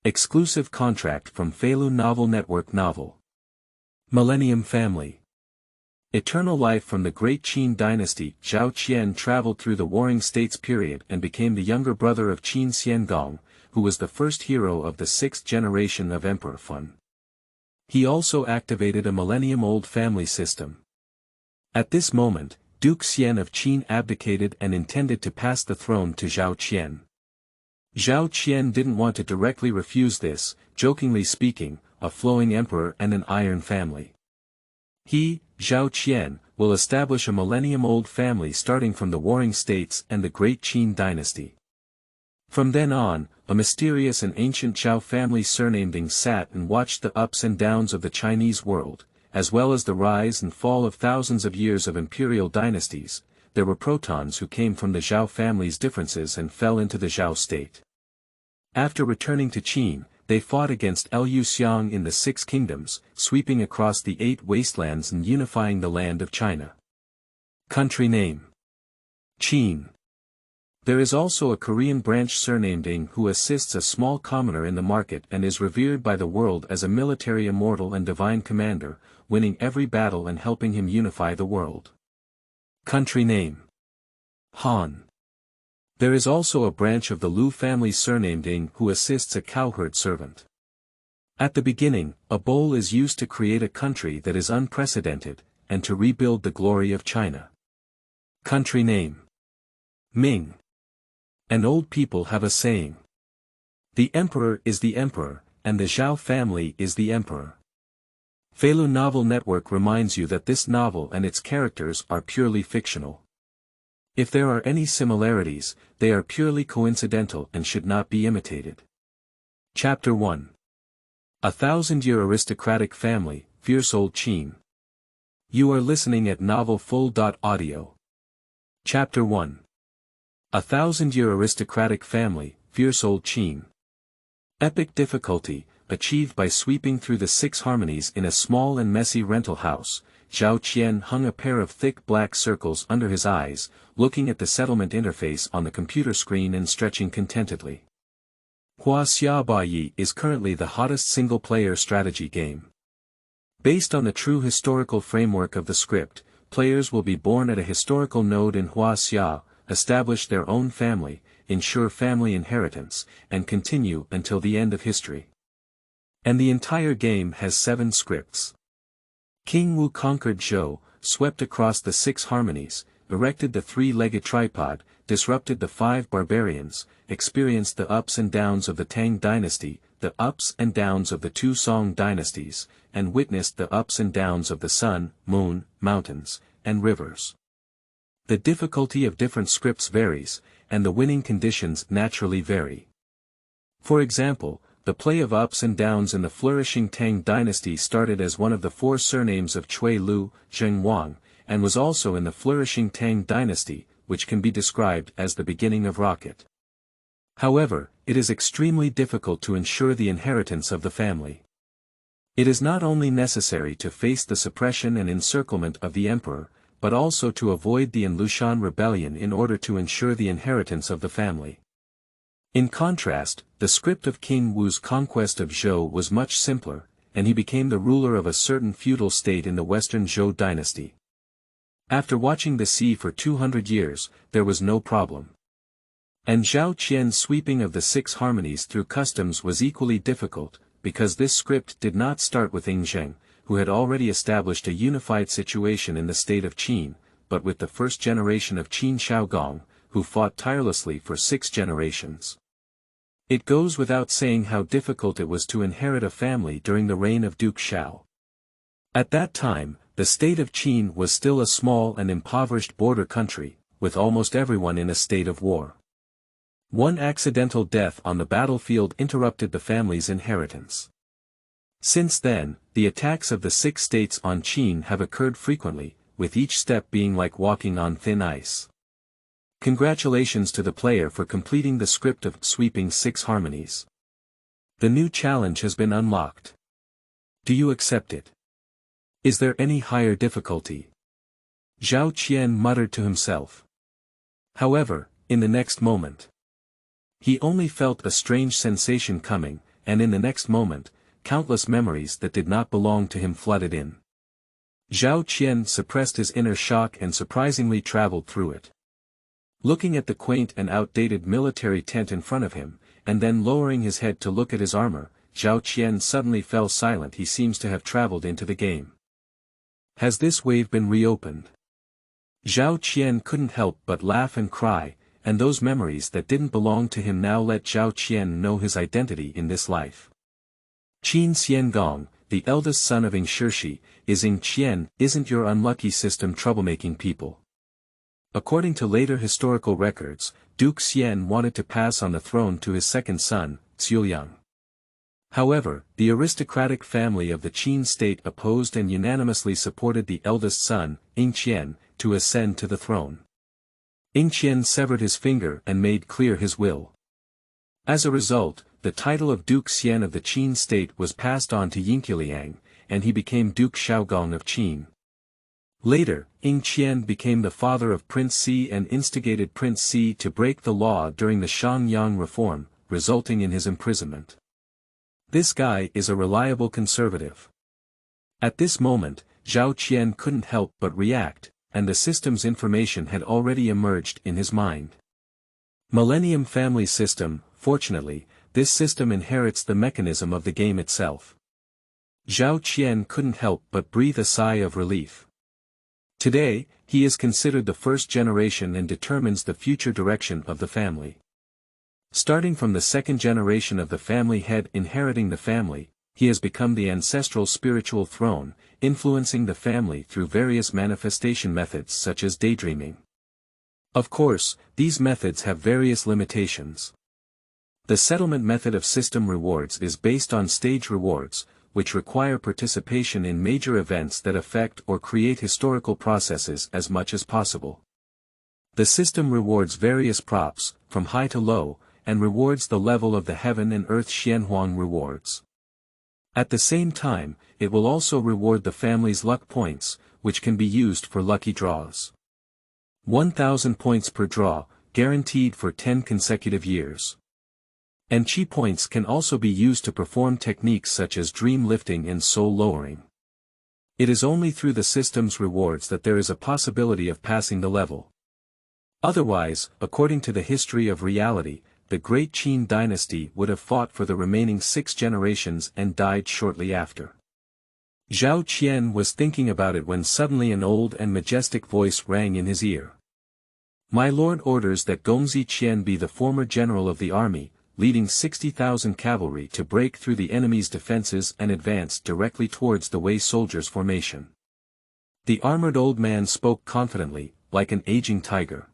Exclusive contract from Feilu Novel Network Novel. Millennium Family. Eternal life from the Great Qin Dynasty. Zhao Qian traveled through the Warring States period and became the younger brother of Qin Xiangong, who was the first hero of the sixth generation of Emperor Fen. He also activated a millennium-old family system. At this moment, Duke Xian of Qin abdicated and intended to pass the throne to Zhao Qian. Zhao Qian didn't want to directly refuse this, jokingly speaking, a flowing emperor and an iron family. He, Zhao Qian, will establish a millennium-old family starting from the Warring States and the Great Qin Dynasty. From then on, a mysterious and ancient Zhao family surnamed Ying sat and watched the ups and downs of the Chinese world, as well as the rise and fall of thousands of years of imperial dynasties. There were protons who came from the Zhao family's differences and fell into the Zhao state. After returning to Qin, they fought against Liu Xiang in the Six Kingdoms, sweeping across the Eight Wastelands and unifying the land of China. Country name: Qin. There is also a Korean branch surnamed Ying who assists a small commoner in the market and is revered by the world as a military immortal and divine commander, winning every battle and helping him unify the world. Country name: Han. There is also a branch of the Liu family surnamed Ying who assists a cowherd servant. At the beginning, a bowl is used to create a country that is unprecedented, and to rebuild the glory of China. Country name: Ming. And old people have a saying: the emperor is the emperor, and the Zhao family is the emperor. Feilu Novel Network reminds you that this novel and its characters are purely fictional. If there are any similarities, they are purely coincidental and should not be imitated. Chapter 1. 1,000-Year Aristocratic Family, Fierce Old Qin. You are listening at novelfull.audio. Chapter 1. 1,000-Year Aristocratic Family, Fierce Old Qin. Epic difficulty, achieved by sweeping through the six harmonies in a small and messy rental house. Zhao Qian hung a pair of thick black circles under his eyes, looking at the settlement interface on the computer screen and stretching contentedly. Xiagui is currently the hottest single-player strategy game. Based on the true historical framework of the script, players will be born at a historical node in Xia, establish their own family, ensure family inheritance, and continue until the end of history. And the entire game has 7 scripts. King Wu conquered Zhou, swept across the 6 harmonies, erected the 3-legged tripod, disrupted the 5 barbarians, experienced the ups and downs of the Tang dynasty, the ups and downs of the 2 Song dynasties, and witnessed the ups and downs of the sun, moon, mountains, and rivers. The difficulty of different scripts varies, and the winning conditions naturally vary. For example, the play of ups and downs in the flourishing Tang dynasty started as one of the 4 surnames of Cui Lu, Zheng Wang, and was also in the flourishing Tang dynasty, which can be described as the beginning of rocket. However, it is extremely difficult to ensure the inheritance of the family. It is not only necessary to face the suppression and encirclement of the emperor, but also to avoid the Lushan rebellion in order to ensure the inheritance of the family. In contrast, the script of King Wu's conquest of Zhou was much simpler, and he became the ruler of a certain feudal state in the western Zhou dynasty. After watching the sea for 200 years, there was no problem. And Zhao Qian's sweeping of the 6 harmonies through customs was equally difficult, because this script did not start with Ying Zheng, who had already established a unified situation in the state of Qin, but with the first generation of Qin Xiangong, who fought tirelessly for 6 generations. It goes without saying how difficult it was to inherit a family during the reign of Duke Xiao. At that time, the state of Qin was still a small and impoverished border country, with almost everyone in a state of war. One accidental death on the battlefield interrupted the family's inheritance. Since then, the attacks of the 6 states on Qin have occurred frequently, with each step being like walking on thin ice. Congratulations to the player for completing the script of sweeping 6 harmonies. The new challenge has been unlocked. Do you accept it? Is there any higher difficulty? Zhao Qian muttered to himself. However, in the next moment, he only felt a strange sensation coming, and in the next moment, countless memories that did not belong to him flooded in. Zhao Qian suppressed his inner shock and surprisingly traveled through it. Looking at the quaint and outdated military tent in front of him, and then lowering his head to look at his armor, Zhao Qian suddenly fell silent. He seems to have traveled into the game. Has this wave been reopened? Zhao Qian couldn't help but laugh and cry, and those memories that didn't belong to him now let Zhao Qian know his identity in this life. Qin Xiangong, the eldest son of Ying Shirshi, is Ying Qian, isn't your unlucky system troublemaking people. According to later historical records, Duke Xian wanted to pass on the throne to his second son, Xiuliang. However, the aristocratic family of the Qin state opposed and unanimously supported the eldest son, Ying Qian, to ascend to the throne. Ying Qian severed his finger and made clear his will. As a result, the title of Duke Xian of the Qin state was passed on to Ying, and he became Duke Xiaogong of Qin. Later, Ying Qian became the father of Prince Si and instigated Prince Si to break the law during the Xiangyang reform, resulting in his imprisonment. This guy is a reliable conservative. At this moment, Zhao Qian couldn't help but react, and the system's information had already emerged in his mind. Millennium Family System. Fortunately, this system inherits the mechanism of the game itself. Zhao Qian couldn't help but breathe a sigh of relief. Today, he is considered the first generation and determines the future direction of the family. Starting from the second generation of the family head inheriting the family, he has become the ancestral spiritual throne, influencing the family through various manifestation methods such as daydreaming. Of course, these methods have various limitations. The settlement method of system rewards is based on stage rewards, which require participation in major events that affect or create historical processes as much as possible. The system rewards various props, from high to low, and rewards the level of the heaven and earth Xianhuang rewards. At the same time, it will also reward the family's luck points, which can be used for lucky draws. 1,000 points per draw, guaranteed for 10 consecutive years. And Qi points can also be used to perform techniques such as dream lifting and soul lowering. It is only through the system's rewards that there is a possibility of passing the level. Otherwise, according to the history of reality, the Great Qin Dynasty would have fought for the remaining 6 generations and died shortly after. Zhao Qian was thinking about it when suddenly an old and majestic voice rang in his ear. My lord orders that Gongzi Qian be the former general of the army, leading 60,000 cavalry to break through the enemy's defenses and advance directly towards the Wei soldiers' formation. The armored old man spoke confidently, like an aging tiger.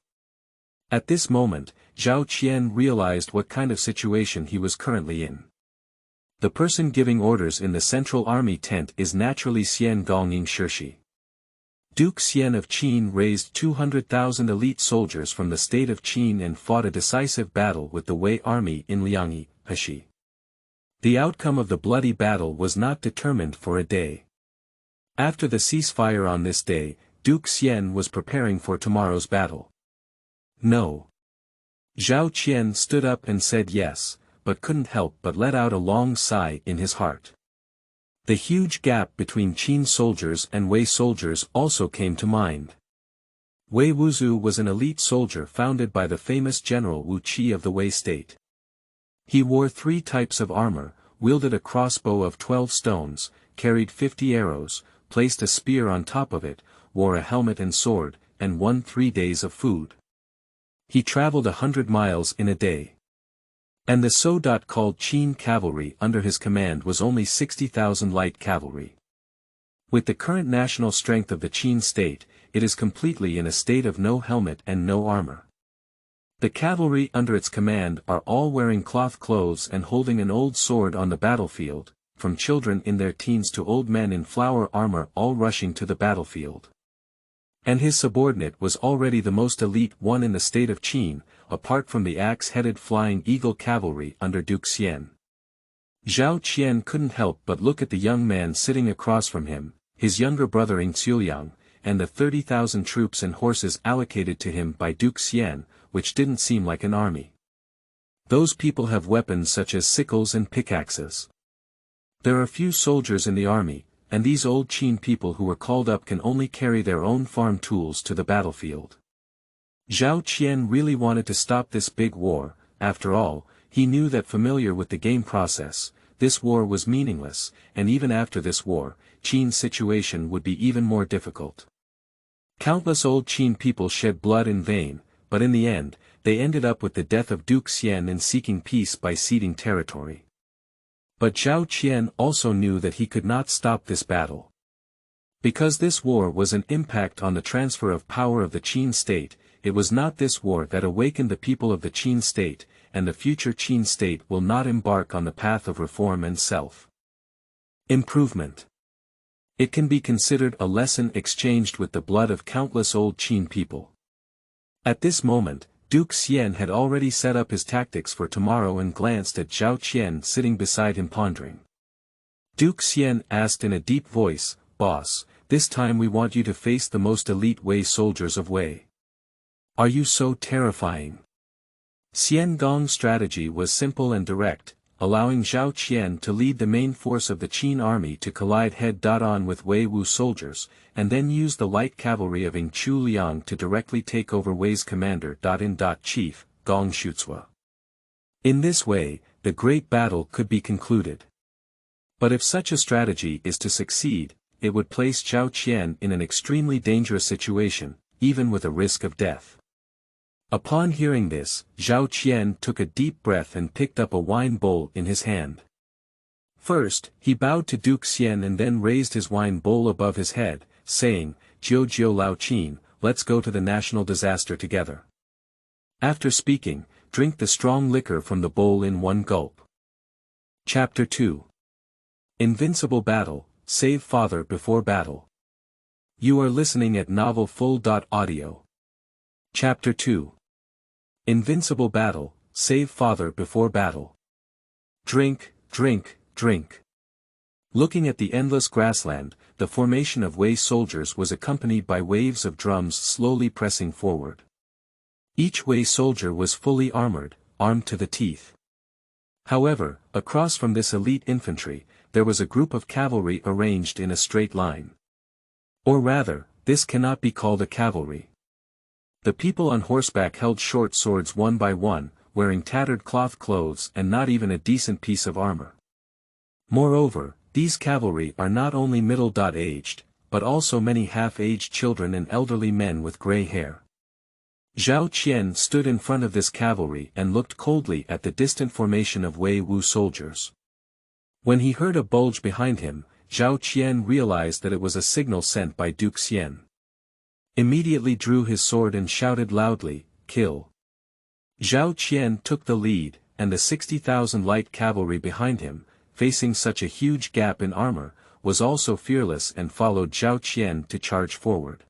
At this moment, Zhao Qian realized what kind of situation he was currently in. The person giving orders in the central army tent is naturally Xiangong Ying Shirshi. Duke Xian of Qin raised 200,000 elite soldiers from the state of Qin and fought a decisive battle with the Wei army in Liangyi, Heshi. The outcome of the bloody battle was not determined for a day. After the ceasefire on this day, Duke Xian was preparing for tomorrow's battle. No. Zhao Qian stood up and said yes, but couldn't help but let out a long sigh in his heart. The huge gap between Qin soldiers and Wei soldiers also came to mind. Wei Wuzu was an elite soldier founded by the famous general Wu Qi of the Wei state. He wore 3 types of armor, wielded a crossbow of 12 stones, carried 50 arrows, placed a spear on top of it, wore a helmet and sword, and won 3 days of food. He traveled 100 miles in a day. And the so-called Qin cavalry under his command was only 60,000 light cavalry. With the current national strength of the Qin state, it is completely in a state of no helmet and no armor. The cavalry under its command are all wearing cloth clothes and holding an old sword on the battlefield, from children in their teens to old men in flower armor all rushing to the battlefield. And his subordinate was already the most elite one in the state of Qin, apart from the axe-headed flying eagle cavalry under Duke Xian. Zhao Qian couldn't help but look at the young man sitting across from him, his younger brother Xiuliang, and the 30,000 troops and horses allocated to him by Duke Xian, which didn't seem like an army. Those people have weapons such as sickles and pickaxes. There are few soldiers in the army, and these old Qin people who were called up can only carry their own farm tools to the battlefield. Zhao Qian really wanted to stop this big war. After all, he knew that familiar with the game process, this war was meaningless, and even after this war, Qin's situation would be even more difficult. Countless old Qin people shed blood in vain, but in the end, they ended up with the death of Duke Xian in seeking peace by ceding territory. But Zhao Qian also knew that he could not stop this battle. Because this war was an impact on the transfer of power of the Qin state, it was not this war that awakened the people of the Qin state, and the future Qin state will not embark on the path of reform and self-improvement. It can be considered a lesson exchanged with the blood of countless old Qin people. At this moment, Duke Xian had already set up his tactics for tomorrow and glanced at Zhao Qian sitting beside him pondering. Duke Xian asked in a deep voice, "Boss, this time we want you to face the most elite Wei soldiers of Wei. Are you so terrifying?" Xiangong's strategy was simple and direct, allowing Zhao Qian to lead the main force of the Qin army to collide head-on with Wei Wu soldiers, and then use the light cavalry of Ying Chu Liang to directly take over Wei's commander-in-chief, Gong Shucua. In this way, the great battle could be concluded. But if such a strategy is to succeed, it would place Zhao Qian in an extremely dangerous situation, even with a risk of death. Upon hearing this, Zhao Qian took a deep breath and picked up a wine bowl in his hand. First, he bowed to Duke Xian and then raised his wine bowl above his head, saying, "Jiu Lao Qin, let's go to the national disaster together." After speaking, drink the strong liquor from the bowl in one gulp. Chapter 2. Invincible Battle, Save Father Before Battle. You are listening at novelfull.audio. Chapter 2. Invincible Battle, Save Father Before Battle. Drink, drink, drink. Looking at the endless grassland, the formation of Wei soldiers was accompanied by waves of drums slowly pressing forward. Each Wei soldier was fully armored, armed to the teeth. However, across from this elite infantry, there was a group of cavalry arranged in a straight line. Or rather, this cannot be called a cavalry. The people on horseback held short swords one by one, wearing tattered cloth clothes and not even a decent piece of armor. Moreover, these cavalry are not only middle-aged, but also many half-aged children and elderly men with gray hair. Zhao Qian stood in front of this cavalry and looked coldly at the distant formation of Wei Wu soldiers. When he heard a bulge behind him, Zhao Qian realized that it was a signal sent by Duke Xian. Immediately drew his sword and shouted loudly, "Kill!" Zhao Qian took the lead, and the 60,000 light cavalry behind him, facing such a huge gap in armor, was also fearless and followed Zhao Qian to charge forward.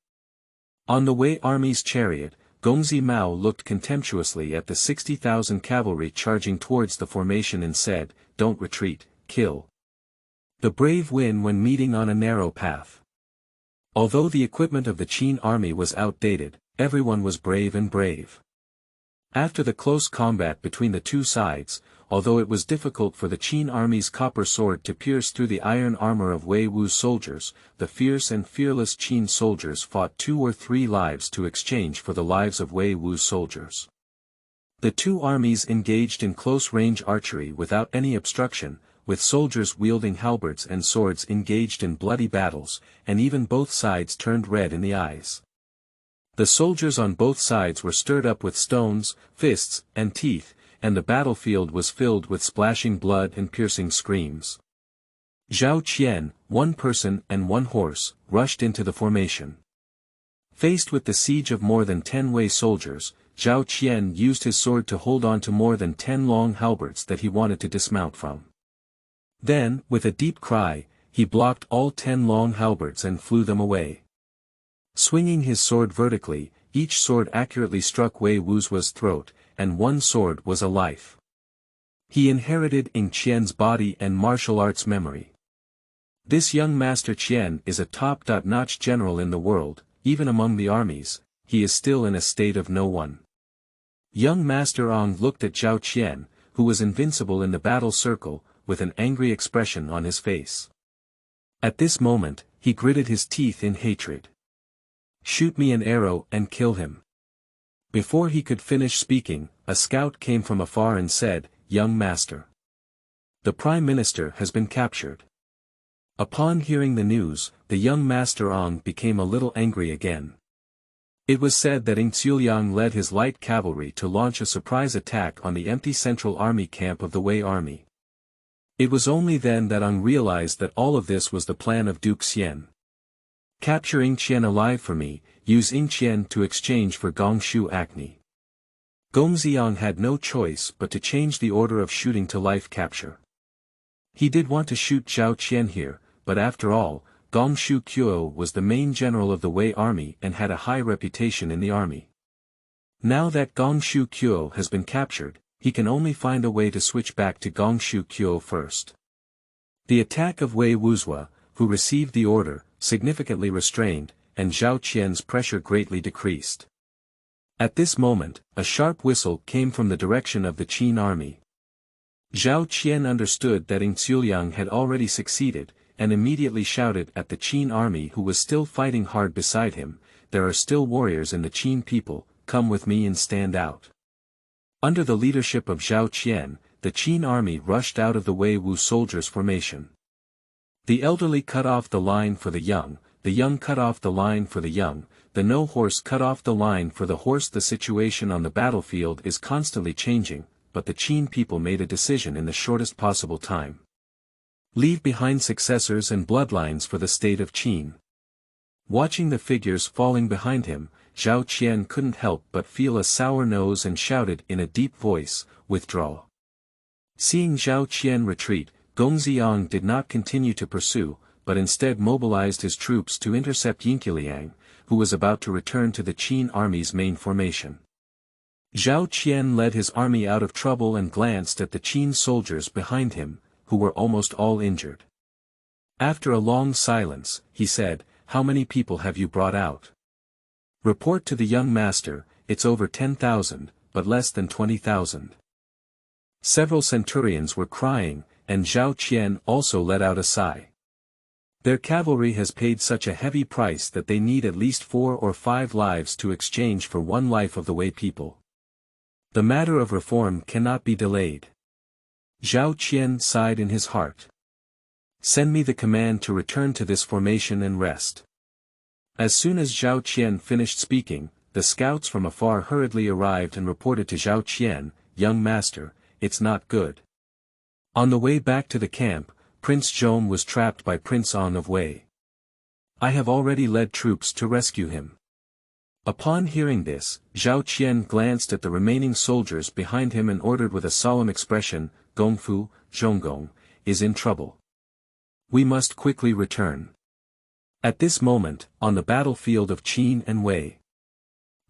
On the Wei army's chariot, Gongzi Mao looked contemptuously at the 60,000 cavalry charging towards the formation and said, "Don't retreat, kill." The brave win when meeting on a narrow path. Although the equipment of the Qin army was outdated, everyone was brave and brave. After the close combat between the two sides, although it was difficult for the Qin army's copper sword to pierce through the iron armor of Wei Wu's soldiers, the fierce and fearless Qin soldiers fought 2 or 3 lives to exchange for the lives of Wei Wu's soldiers. The two armies engaged in close-range archery without any obstruction, with soldiers wielding halberds and swords engaged in bloody battles, and even both sides turned red in the eyes. The soldiers on both sides were stirred up with stones, fists, and teeth, and the battlefield was filled with splashing blood and piercing screams. Zhao Qian, 1 person and 1 horse, rushed into the formation. Faced with the siege of more than 10 Wei soldiers, Zhao Qian used his sword to hold on to more than 10 long halberds that he wanted to dismount from. Then, with a deep cry, he blocked all 10 long halberds and flew them away. Swinging his sword vertically, each sword accurately struck Wei Wu's throat, and 1 sword was a life. He inherited Ying Qian's body and martial arts memory. This young Master Qian is a top-notch general in the world, even among the armies, he is still in a state of no one. Young Master Ong looked at Zhao Qian, who was invincible in the battle circle, with an angry expression on his face. At this moment, he gritted his teeth in hatred. "Shoot me an arrow and kill him." Before he could finish speaking, a scout came from afar and said, "Young master, the Prime Minister has been captured." Upon hearing the news, the young Master Ong became a little angry again. It was said that Xiaoyang led his light cavalry to launch a surprise attack on the empty central army camp of the Wei army. It was only then that Ong realized that all of this was the plan of Duke Xian. "Capture Ying Qian alive for me, use Ying Qian to exchange for Gongshu Acne." Gongxiang had no choice but to change the order of shooting to life capture. He did want to shoot Zhao Qian here, but after all, Gongshu Qiu was the main general of the Wei army and had a high reputation in the army. Now that Gongshu Qiu has been captured, he can only find a way to switch back to Gongshu Qiu first. The attack of Wei Wuzhua, who received the order, significantly restrained, and Zhao Qian's pressure greatly decreased. At this moment, a sharp whistle came from the direction of the Qin army. Zhao Qian understood that Xiaoyang had already succeeded, and immediately shouted at the Qin army who was still fighting hard beside him, "There are still warriors in the Qin people, come with me and stand out." Under the leadership of Zhao Qian, the Qin army rushed out of the Wei Wu soldiers' formation. The elderly cut off the line for the young cut off the line for the young, the no horse cut off the line for the horse. The situation on the battlefield is constantly changing, but the Qin people made a decision in the shortest possible time. Leave behind successors and bloodlines for the state of Qin. Watching the figures falling behind him, Zhao Qian couldn't help but feel a sour nose and shouted in a deep voice, "Withdraw." Seeing Zhao Qian retreat, Gongxiang did not continue to pursue, but instead mobilized his troops to intercept Ying, who was about to return to the Qin army's main formation. Zhao Qian led his army out of trouble and glanced at the Qin soldiers behind him, who were almost all injured. After a long silence, he said, "How many people have you brought out?" "Report to the young master, it's over 10,000, but less than 20,000. Several centurions were crying, and Zhao Qian also let out a sigh. Their cavalry has paid such a heavy price that they need at least 4 or 5 lives to exchange for one life of the Wei people. The matter of reform cannot be delayed." Zhao Qian sighed in his heart. "Send me the command to return to this formation and rest." As soon as Zhao Qian finished speaking, the scouts from afar hurriedly arrived and reported to Zhao Qian, "Young master, it's not good." On the way back to the camp, Prince Zhong was trapped by Prince Ong of Wei. "I have already led troops to rescue him." Upon hearing this, Zhao Qian glanced at the remaining soldiers behind him and ordered with a solemn expression, "Gongfu, Zhonggong, is in trouble. We must quickly return." At this moment, on the battlefield of Qin and Wei,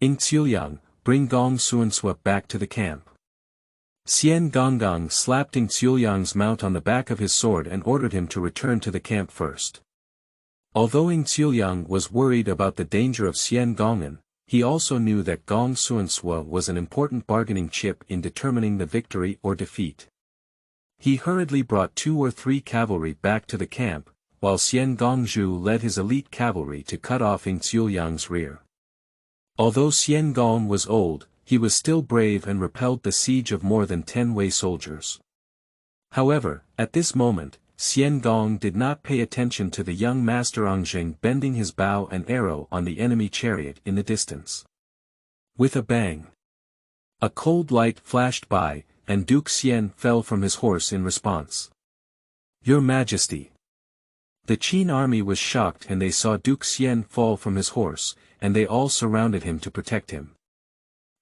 Xiaoyang, bring Gong Suansua back to the camp. Xian Gonggong slapped Xiaoyang's mount on the back of his sword and ordered him to return to the camp first. Although Xiaoyang was worried about the danger of Xian Gongan, he also knew that Gong Suansua was an important bargaining chip in determining the victory or defeat. He hurriedly brought 2 or 3 cavalry back to the camp, while Xian Gongzhu led his elite cavalry to cut off Xiaoyang's rear. Although Xian Gong was old, he was still brave and repelled the siege of more than 10 Wei soldiers. However, at this moment, Xian Gong did not pay attention to the young master Ongjing bending his bow and arrow on the enemy chariot in the distance. With a bang, a cold light flashed by, and Duke Xian fell from his horse in response. "Your Majesty!" The Qin army was shocked and they saw Duke Xian fall from his horse, and they all surrounded him to protect him.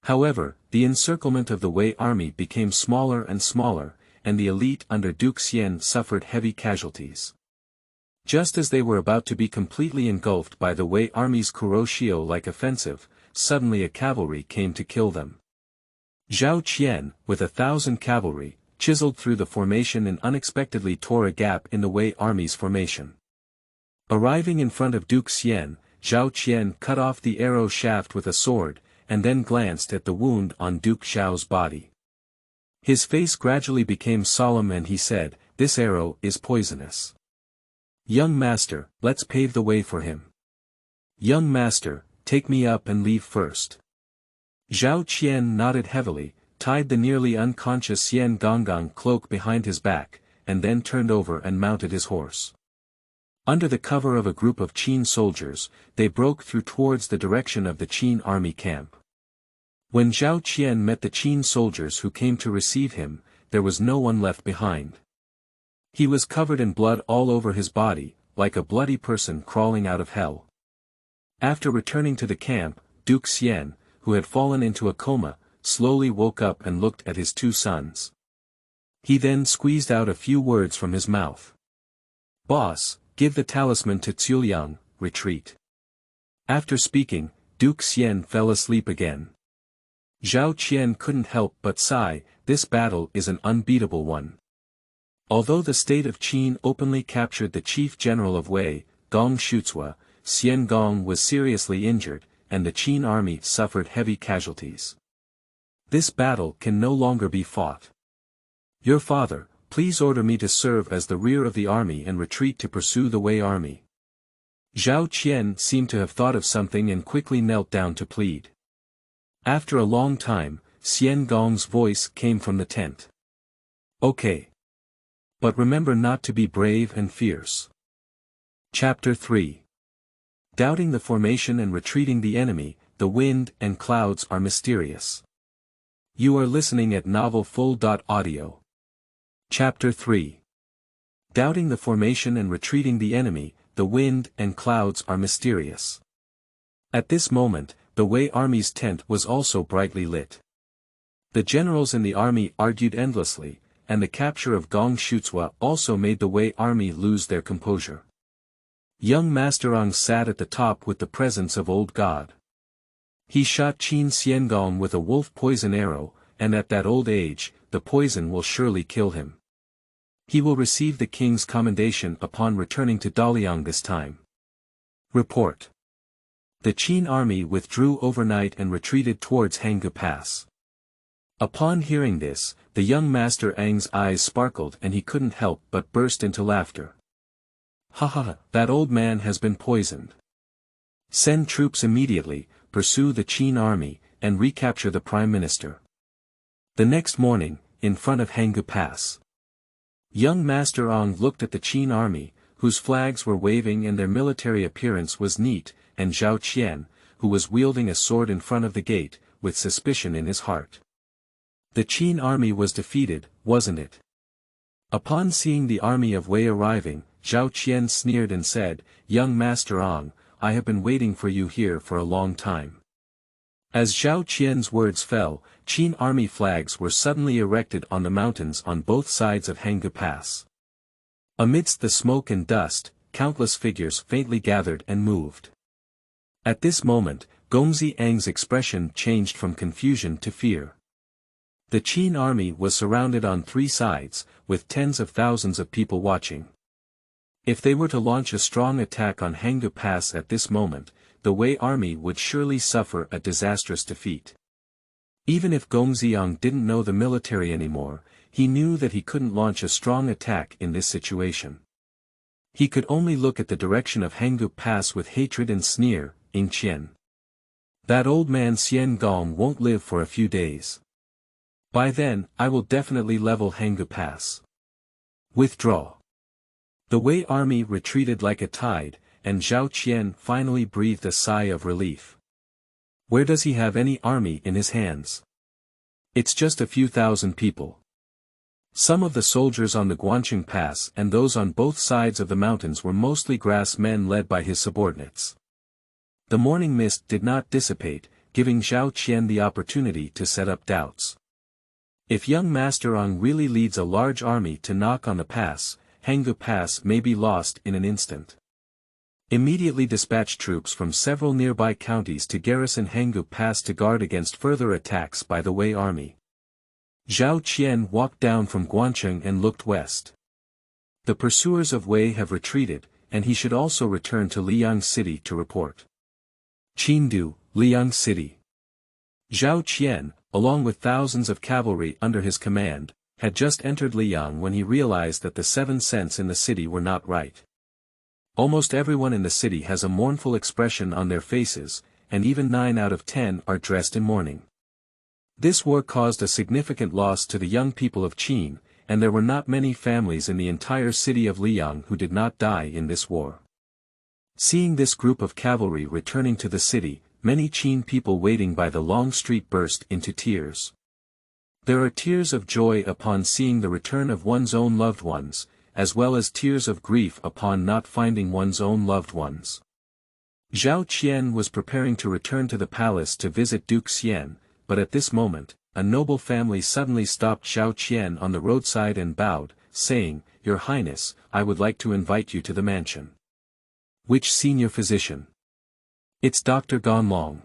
However, the encirclement of the Wei army became smaller and smaller, and the elite under Duke Xian suffered heavy casualties. Just as they were about to be completely engulfed by the Wei army's Kuroshio-like offensive, suddenly a cavalry came to kill them. Zhao Qian, with 1,000 cavalry, chiseled through the formation and unexpectedly tore a gap in the Wei army's formation. Arriving in front of Duke Xian, Zhao Qian cut off the arrow shaft with a sword, and then glanced at the wound on Duke Xiao's body. His face gradually became solemn and he said, "This arrow is poisonous. Young master, let's pave the way for him. Young master, take me up and leave first." Zhao Qian nodded heavily, tied the nearly unconscious Xiangong cloak behind his back, and then turned over and mounted his horse. Under the cover of a group of Qin soldiers, they broke through towards the direction of the Qin army camp. When Zhao Qian met the Qin soldiers who came to receive him, there was no one left behind. He was covered in blood all over his body, like a bloody person crawling out of hell. After returning to the camp, Duke Xian, who had fallen into a coma, slowly woke up and looked at his two sons. He then squeezed out a few words from his mouth. "Boss, give the talisman to Zhuliang, retreat." After speaking, Duke Xian fell asleep again. Zhao Qian couldn't help but sigh, this battle is an unbeatable one. Although the state of Qin openly captured the chief general of Wei, Gong Shucua, Xiangong was seriously injured, and the Qin army suffered heavy casualties. This battle can no longer be fought. Your father, please order me to serve as the rear of the army and retreat to pursue the Wei army. Zhao Qian seemed to have thought of something and quickly knelt down to plead. After a long time, Xiangong's voice came from the tent. "Okay. But remember not to be brave and fierce." Chapter 3. Doubting the formation and retreating the enemy, the wind and clouds are mysterious. You are listening at novelfull.audio. Chapter 3. Doubting the formation and retreating the enemy, the wind and clouds are mysterious. At this moment, the Wei army's tent was also brightly lit. The generals in the army argued endlessly, and the capture of Gong Shucua also made the Wei army lose their composure. Young Master Ong sat at the top with the presence of Old God. He shot Qin Xiangong with a wolf poison arrow, and at that old age, the poison will surely kill him. He will receive the king's commendation upon returning to Daliang this time. Report. The Qin army withdrew overnight and retreated towards Hanggu Pass. Upon hearing this, the young Master Ang's eyes sparkled and he couldn't help but burst into laughter. "Ha ha ha, that old man has been poisoned. Send troops immediately, pursue the Qin army, and recapture the Prime Minister." The next morning, in front of Hanggu Pass, young Master Ong looked at the Qin army, whose flags were waving and their military appearance was neat, and Zhao Qian, who was wielding a sword in front of the gate, with suspicion in his heart. The Qin army was defeated, wasn't it? Upon seeing the army of Wei arriving, Zhao Qian sneered and said, "Young Master Ong, I have been waiting for you here for a long time." As Zhao Qian's words fell, Qin army flags were suddenly erected on the mountains on both sides of Hanggu Pass. Amidst the smoke and dust, countless figures faintly gathered and moved. At this moment, Gongzi Ang's expression changed from confusion to fear. The Qin army was surrounded on three sides, with tens of thousands of people watching. If they were to launch a strong attack on Hanggu Pass at this moment, the Wei army would surely suffer a disastrous defeat. Even if Gongxiang didn't know the military anymore, he knew that he couldn't launch a strong attack in this situation. He could only look at the direction of Hanggu Pass with hatred and sneer, "In Qian. That old man Xiangong won't live for a few days. By then, I will definitely level Hanggu Pass. Withdraw." The Wei army retreated like a tide, and Zhao Qian finally breathed a sigh of relief. Where does he have any army in his hands? It's just a few thousand people. Some of the soldiers on the Guanqing Pass and those on both sides of the mountains were mostly grass men led by his subordinates. The morning mist did not dissipate, giving Zhao Qian the opportunity to set up doubts. If young Master Ong really leads a large army to knock on the pass, Hanggu Pass may be lost in an instant. Immediately dispatch troops from several nearby counties to garrison Hanggu Pass to guard against further attacks by the Wei army. Zhao Qian walked down from Guanqing and looked west. The pursuers of Wei have retreated, and he should also return to Liang City to report. Qindu, Liang City. Zhao Qian, along with thousands of cavalry under his command, had just entered Liang when he realized that the 7 cents in the city were not right. Almost everyone in the city has a mournful expression on their faces, and even 9 out of 10 are dressed in mourning. This war caused a significant loss to the young people of Qin, and there were not many families in the entire city of Liang who did not die in this war. Seeing this group of cavalry returning to the city, many Qin people waiting by the long street burst into tears. There are tears of joy upon seeing the return of one's own loved ones, as well as tears of grief upon not finding one's own loved ones. Zhao Qian was preparing to return to the palace to visit Duke Xian, but at this moment, a noble family suddenly stopped Zhao Qian on the roadside and bowed, saying, "Your Highness, I would like to invite you to the mansion." "Which senior physician?" "It's Dr. Ganlong."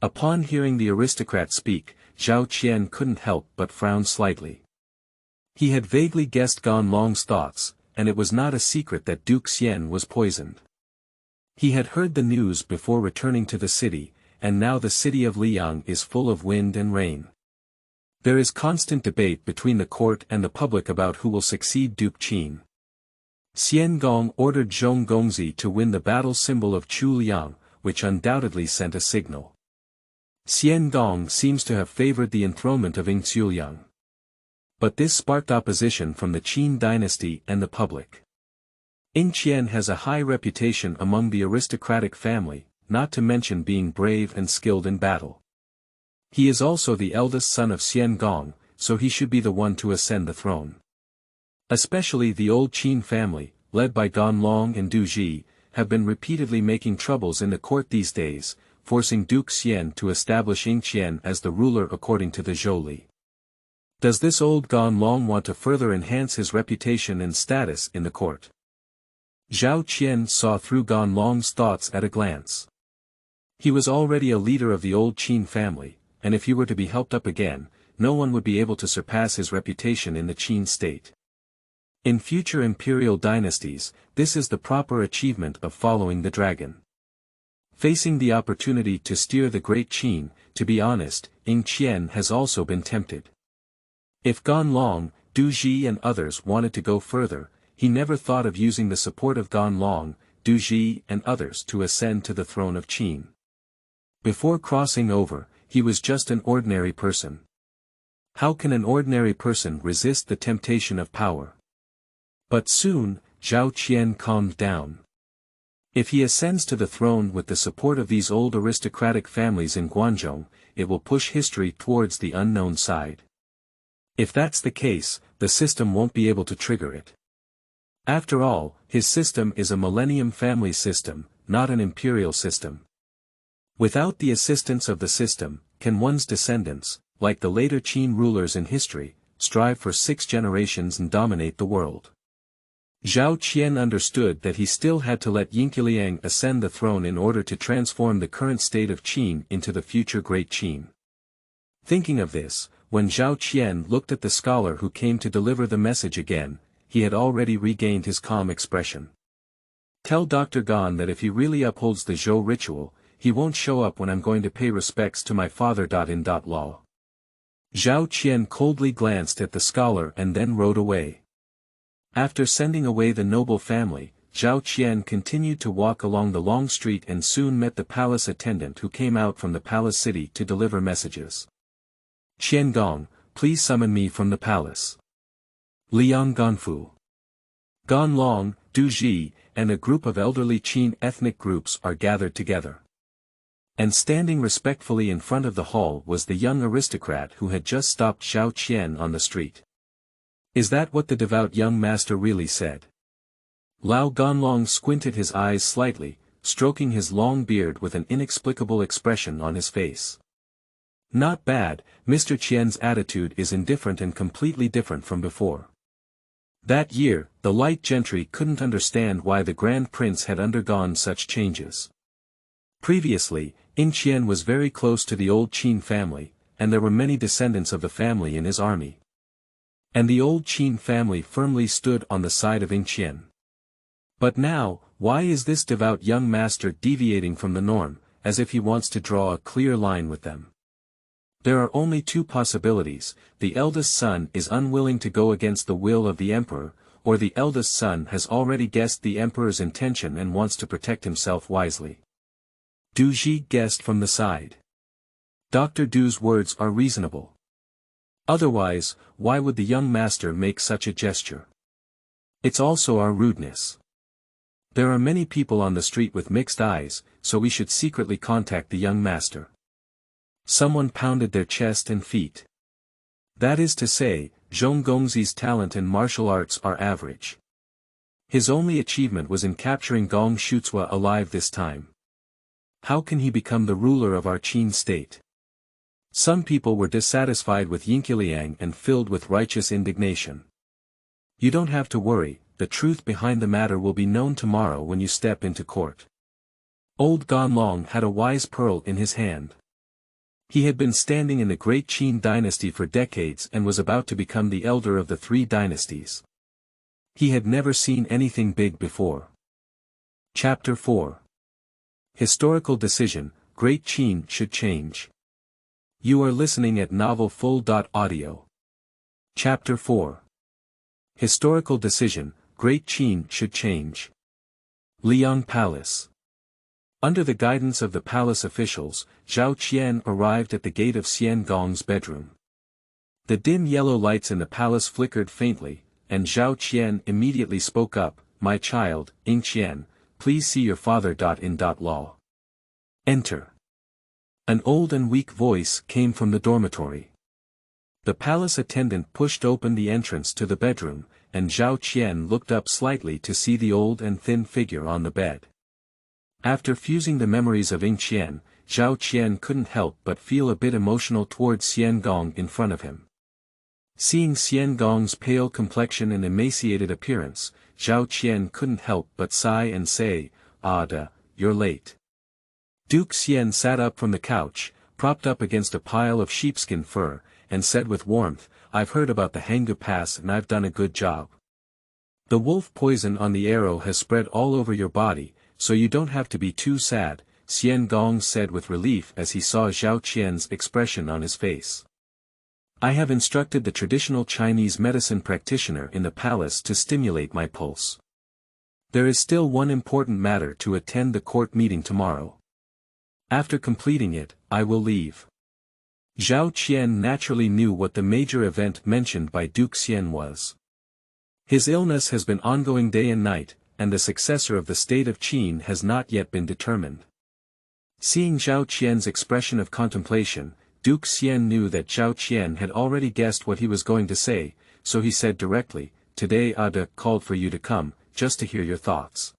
Upon hearing the aristocrat speak, Zhao Qian couldn't help but frown slightly. He had vaguely guessed Ganlong's thoughts, and it was not a secret that Duke Xian was poisoned. He had heard the news before returning to the city, and now the city of Liang is full of wind and rain. There is constant debate between the court and the public about who will succeed Duke Qin. Xiangong ordered Zhong Gongzi to win the battle symbol of Chu Liang, which undoubtedly sent a signal. Xiangong seems to have favored the enthronement of Ying Liang. But this sparked opposition from the Qin dynasty and the public. Ying Qian has a high reputation among the aristocratic family, not to mention being brave and skilled in battle. He is also the eldest son of Xiangong, so he should be the one to ascend the throne. Especially the old Qin family, led by Ganlong and Du Ji, have been repeatedly making troubles in the court these days, forcing Duke Xian to establish Ying Qian as the ruler according to the Zhou. Does this old Ganlong want to further enhance his reputation and status in the court? Zhao Qian saw through Ganlong's thoughts at a glance. He was already a leader of the old Qin family, and if he were to be helped up again, no one would be able to surpass his reputation in the Qin state. In future imperial dynasties, this is the proper achievement of following the dragon. Facing the opportunity to steer the Great Qin, to be honest, Ying Qian has also been tempted. If Ganlong, Du Ji and others wanted to go further, he never thought of using the support of Ganlong, Du Ji and others to ascend to the throne of Qin. Before crossing over, he was just an ordinary person. How can an ordinary person resist the temptation of power? But soon, Zhao Qian calmed down. If he ascends to the throne with the support of these old aristocratic families in Guangzhou, it will push history towards the unknown side. If that's the case, the system won't be able to trigger it. After all, his system is a Millennium Family system, not an imperial system. Without the assistance of the system, can one's descendants, like the later Qin rulers in history, strive for 6 generations and dominate the world? Zhao Qian understood that he still had to let Ying Liang ascend the throne in order to transform the current state of Qin into the future Great Qin. Thinking of this, when Zhao Qian looked at the scholar who came to deliver the message again, he had already regained his calm expression. "Tell Dr. Gan that if he really upholds the Zhou ritual, he won't show up when I'm going to pay respects to my father. In law." Zhao Qian coldly glanced at the scholar and then rode away. After sending away the noble family, Zhao Qian continued to walk along the long street and soon met the palace attendant who came out from the palace city to deliver messages. "Xiangong, please summon me from the palace." Liang Ganfu, Ganlong, Du Ji, and a group of elderly Qin ethnic groups are gathered together. And standing respectfully in front of the hall was the young aristocrat who had just stopped Zhao Qian on the street. Is that what the devout young master really said? Lao Ganlong squinted his eyes slightly, stroking his long beard with an inexplicable expression on his face. Not bad, Mr. Qian's attitude is indifferent and completely different from before. That year, the light gentry couldn't understand why the Grand Prince had undergone such changes. Previously, Ying Qian was very close to the old Qin family, and there were many descendants of the family in his army. And the old Qin family firmly stood on the side of Ying Qian. But now, why is this devout young master deviating from the norm, as if he wants to draw a clear line with them? There are only two possibilities: the eldest son is unwilling to go against the will of the emperor, or the eldest son has already guessed the emperor's intention and wants to protect himself wisely. Du Ji guessed from the side. Dr. Du's words are reasonable. Otherwise, why would the young master make such a gesture? It's also our rudeness. There are many people on the street with mixed eyes, so we should secretly contact the young master. Someone pounded their chest and feet. That is to say, Zhong Gongzi's talent in martial arts are average. His only achievement was in capturing Gong Shutsua alive this time. How can he become the ruler of our Qin state? Some people were dissatisfied with Ying and filled with righteous indignation. You don't have to worry, the truth behind the matter will be known tomorrow when you step into court. Old Ganlong had a wise pearl in his hand. He had been standing in the Great Qin Dynasty for decades and was about to become the elder of the three dynasties. He had never seen anything big before. Chapter 4. Historical Decision: Great Qin Should Change. You are listening at novelfull.audio. Chapter 4. Historical Decision: Great Qin Should Change. Liang Palace. Under the guidance of the palace officials, Zhao Qian arrived at the gate of Xiangong's bedroom. The dim yellow lights in the palace flickered faintly, and Zhao Qian immediately spoke up, "My child, Ying Qian, please see your father. In law. Enter." An old and weak voice came from the dormitory. The palace attendant pushed open the entrance to the bedroom, and Zhao Qian looked up slightly to see the old and thin figure on the bed. After fusing the memories of Ying Qian, Zhao Qian couldn't help but feel a bit emotional towards Xiangong in front of him. Seeing Xiangong's pale complexion and emaciated appearance, Zhao Qian couldn't help but sigh and say, "You're late." Duke Xian sat up from the couch, propped up against a pile of sheepskin fur, and said with warmth, "I've heard about the Hanggu Pass and I've done a good job. The wolf poison on the arrow has spread all over your body, so you don't have to be too sad," Xiangong said with relief as he saw Zhao Qian's expression on his face. "I have instructed the traditional Chinese medicine practitioner in the palace to stimulate my pulse. There is still one important matter to attend the court meeting tomorrow. After completing it, I will leave." Zhao Qian naturally knew what the major event mentioned by Duke Xian was. His illness has been ongoing day and night, and the successor of the state of Qin has not yet been determined. Seeing Zhao Qian's expression of contemplation, Duke Xian knew that Zhao Qian had already guessed what he was going to say, so he said directly, "Today Ada called for you to come, just to hear your thoughts.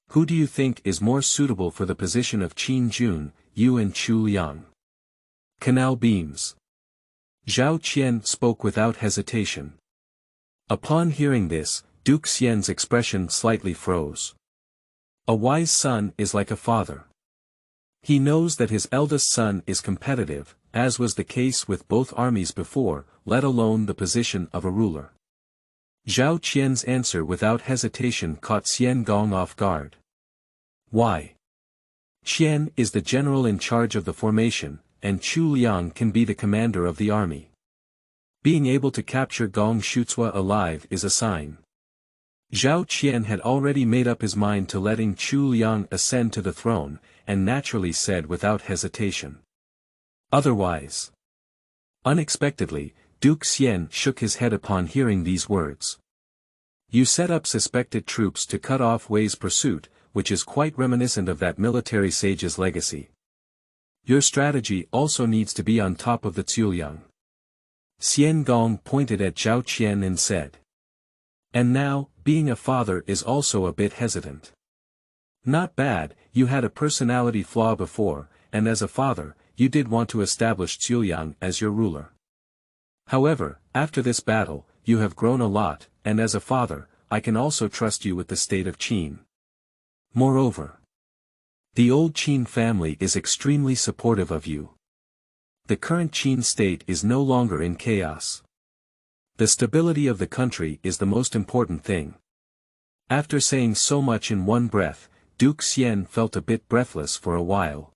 Who do you think is more suitable for the position of Qin Jun, you and Chu Liang?" Canal beams. Zhao Qian spoke without hesitation. Upon hearing this, Duke Xian's expression slightly froze. A wise son is like a father. He knows that his eldest son is competitive, as was the case with both armies before, let alone the position of a ruler. Zhao Qian's answer without hesitation caught Xiangong off guard. Why? Qian is the general in charge of the formation, and Chu Liang can be the commander of the army. Being able to capture Gong Shutsua alive is a sign. Zhao Qian had already made up his mind to letting Chu Liang ascend to the throne, and naturally said without hesitation. Otherwise. Unexpectedly, Duke Xian shook his head upon hearing these words. You set up suspected troops to cut off Wei's pursuit, which is quite reminiscent of that military sage's legacy. Your strategy also needs to be on top of the Zhuliang. Xiangong pointed at Zhao Qian and said. And now, being a father is also a bit hesitant. Not bad, you had a personality flaw before, and as a father, you did want to establish Zhuliang as your ruler. However, after this battle, you have grown a lot, and as a father, I can also trust you with the state of Qin. Moreover, the old Qin family is extremely supportive of you. The current Qin state is no longer in chaos. The stability of the country is the most important thing. After saying so much in one breath, Duke Xian felt a bit breathless for a while.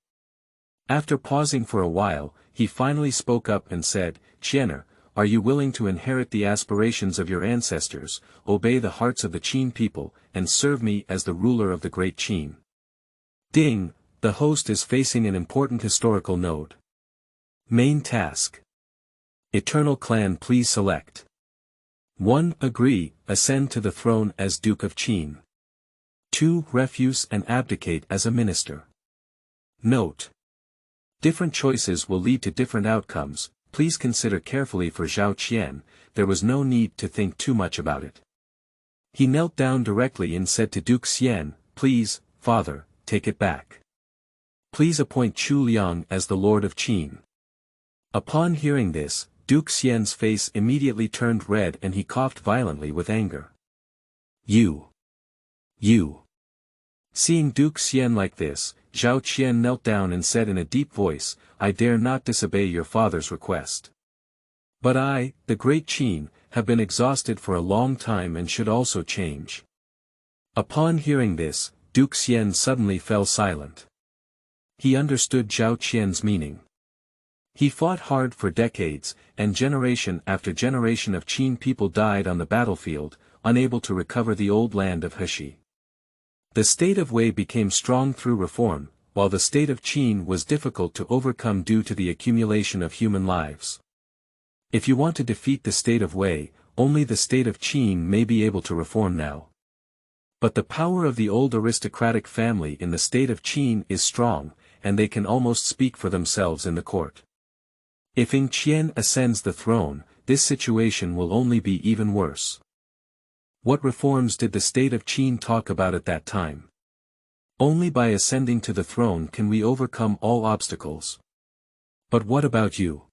After pausing for a while, he finally spoke up and said, "Qianer, are you willing to inherit the aspirations of your ancestors, obey the hearts of the Qin people, and serve me as the ruler of the Great Qin?" Ding, the host is facing an important historical node. Main task. Eternal clan, please select. 1. Agree, ascend to the throne as Duke of Qin. 2. Refuse and abdicate as a minister. Note: different choices will lead to different outcomes. Please consider carefully. For Zhao Qian, there was no need to think too much about it. He knelt down directly and said to Duke Xian, "Please, father, take it back. Please appoint Chu Liang as the Lord of Qin." Upon hearing this, Duke Xian's face immediately turned red and he coughed violently with anger. You. Seeing Duke Xian like this, Zhao Qian knelt down and said in a deep voice, "I dare not disobey your father's request. But I, the Great Qin, have been exhausted for a long time and should also change." Upon hearing this, Duke Xian suddenly fell silent. He understood Zhao Qian's meaning. He fought hard for decades, and generation after generation of Qin people died on the battlefield, unable to recover the old land of He. The state of Wei became strong through reform, while the state of Qin was difficult to overcome due to the accumulation of human lives. If you want to defeat the state of Wei, only the state of Qin may be able to reform now. But the power of the old aristocratic family in the state of Qin is strong, and they can almost speak for themselves in the court. If Ying Qian ascends the throne, this situation will only be even worse. What reforms did the state of Qin talk about at that time? Only by ascending to the throne can we overcome all obstacles. But what about you?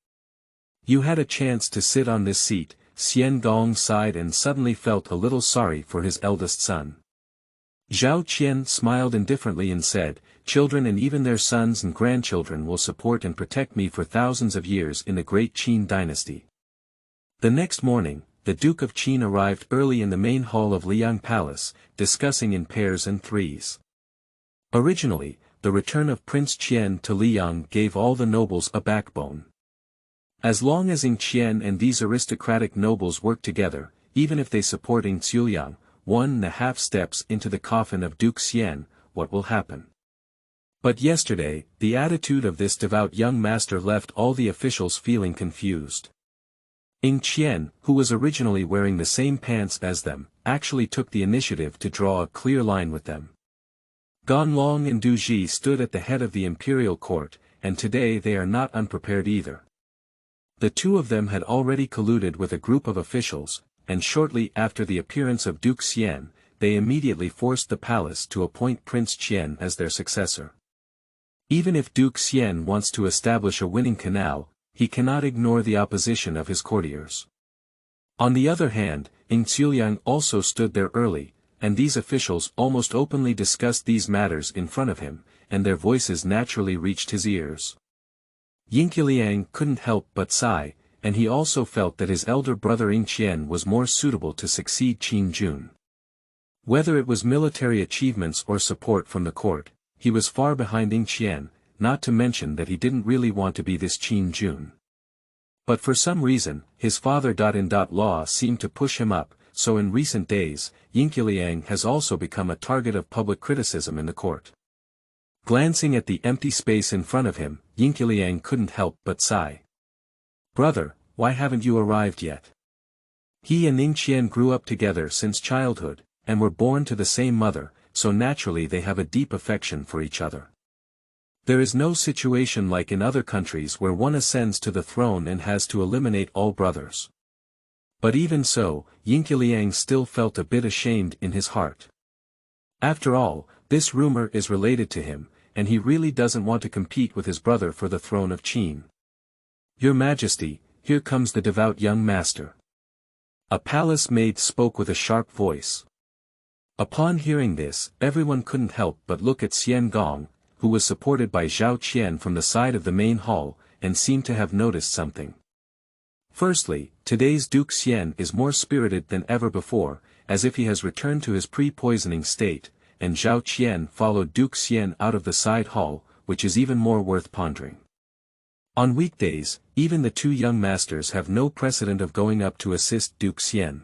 You had a chance to sit on this seat. Xiangong sighed and suddenly felt a little sorry for his eldest son. Zhao Qian smiled indifferently and said, "Children and even their sons and grandchildren will support and protect me for thousands of years in the Great Qin Dynasty." The next morning, the Duke of Qin arrived early in the main hall of Liang Palace, discussing in pairs and threes. Originally, the return of Prince Qian to Liang gave all the nobles a backbone. As long as Ying Qian and these aristocratic nobles work together, even if they support Ying Xiang, 1.5 steps into the coffin of Duke Xian, what will happen? But yesterday, the attitude of this devout young master left all the officials feeling confused. Ying Qian, who was originally wearing the same pants as them, actually took the initiative to draw a clear line with them. Ganlong and Du Ji stood at the head of the imperial court, and today they are not unprepared either. The two of them had already colluded with a group of officials, and shortly after the appearance of Duke Xian, they immediately forced the palace to appoint Prince Qian as their successor. Even if Duke Xian wants to establish a winning canal, he cannot ignore the opposition of his courtiers. On the other hand, Ying Xiang also stood there early, and these officials almost openly discussed these matters in front of him, and their voices naturally reached his ears. Ying Qiang couldn't help but sigh, and he also felt that his elder brother Ying Qian was more suitable to succeed Qin Jun. Whether it was military achievements or support from the court, he was far behind Ying Qian, not to mention that he didn't really want to be this Qin Jun. But for some reason, his father-in-law seemed to push him up, so in recent days, Ying Qiang has also become a target of public criticism in the court. Glancing at the empty space in front of him, Ying Qiang couldn't help but sigh. "Brother, why haven't you arrived yet?" He and Ying Qian grew up together since childhood, and were born to the same mother, so naturally they have a deep affection for each other. There is no situation like in other countries where one ascends to the throne and has to eliminate all brothers. But even so, Ying Qiang still felt a bit ashamed in his heart. After all, this rumor is related to him, and he really doesn't want to compete with his brother for the throne of Qin. "Your Majesty, here comes the devout young master." A palace maid spoke with a sharp voice. Upon hearing this, everyone couldn't help but look at Xiangong, who was supported by Zhao Qian from the side of the main hall, and seemed to have noticed something. Firstly, today's Duke Xian is more spirited than ever before, as if he has returned to his pre-poisoning state, and Zhao Qian followed Duke Xian out of the side hall, which is even more worth pondering. On weekdays, even the two young masters have no precedent of going up to assist Duke Xian.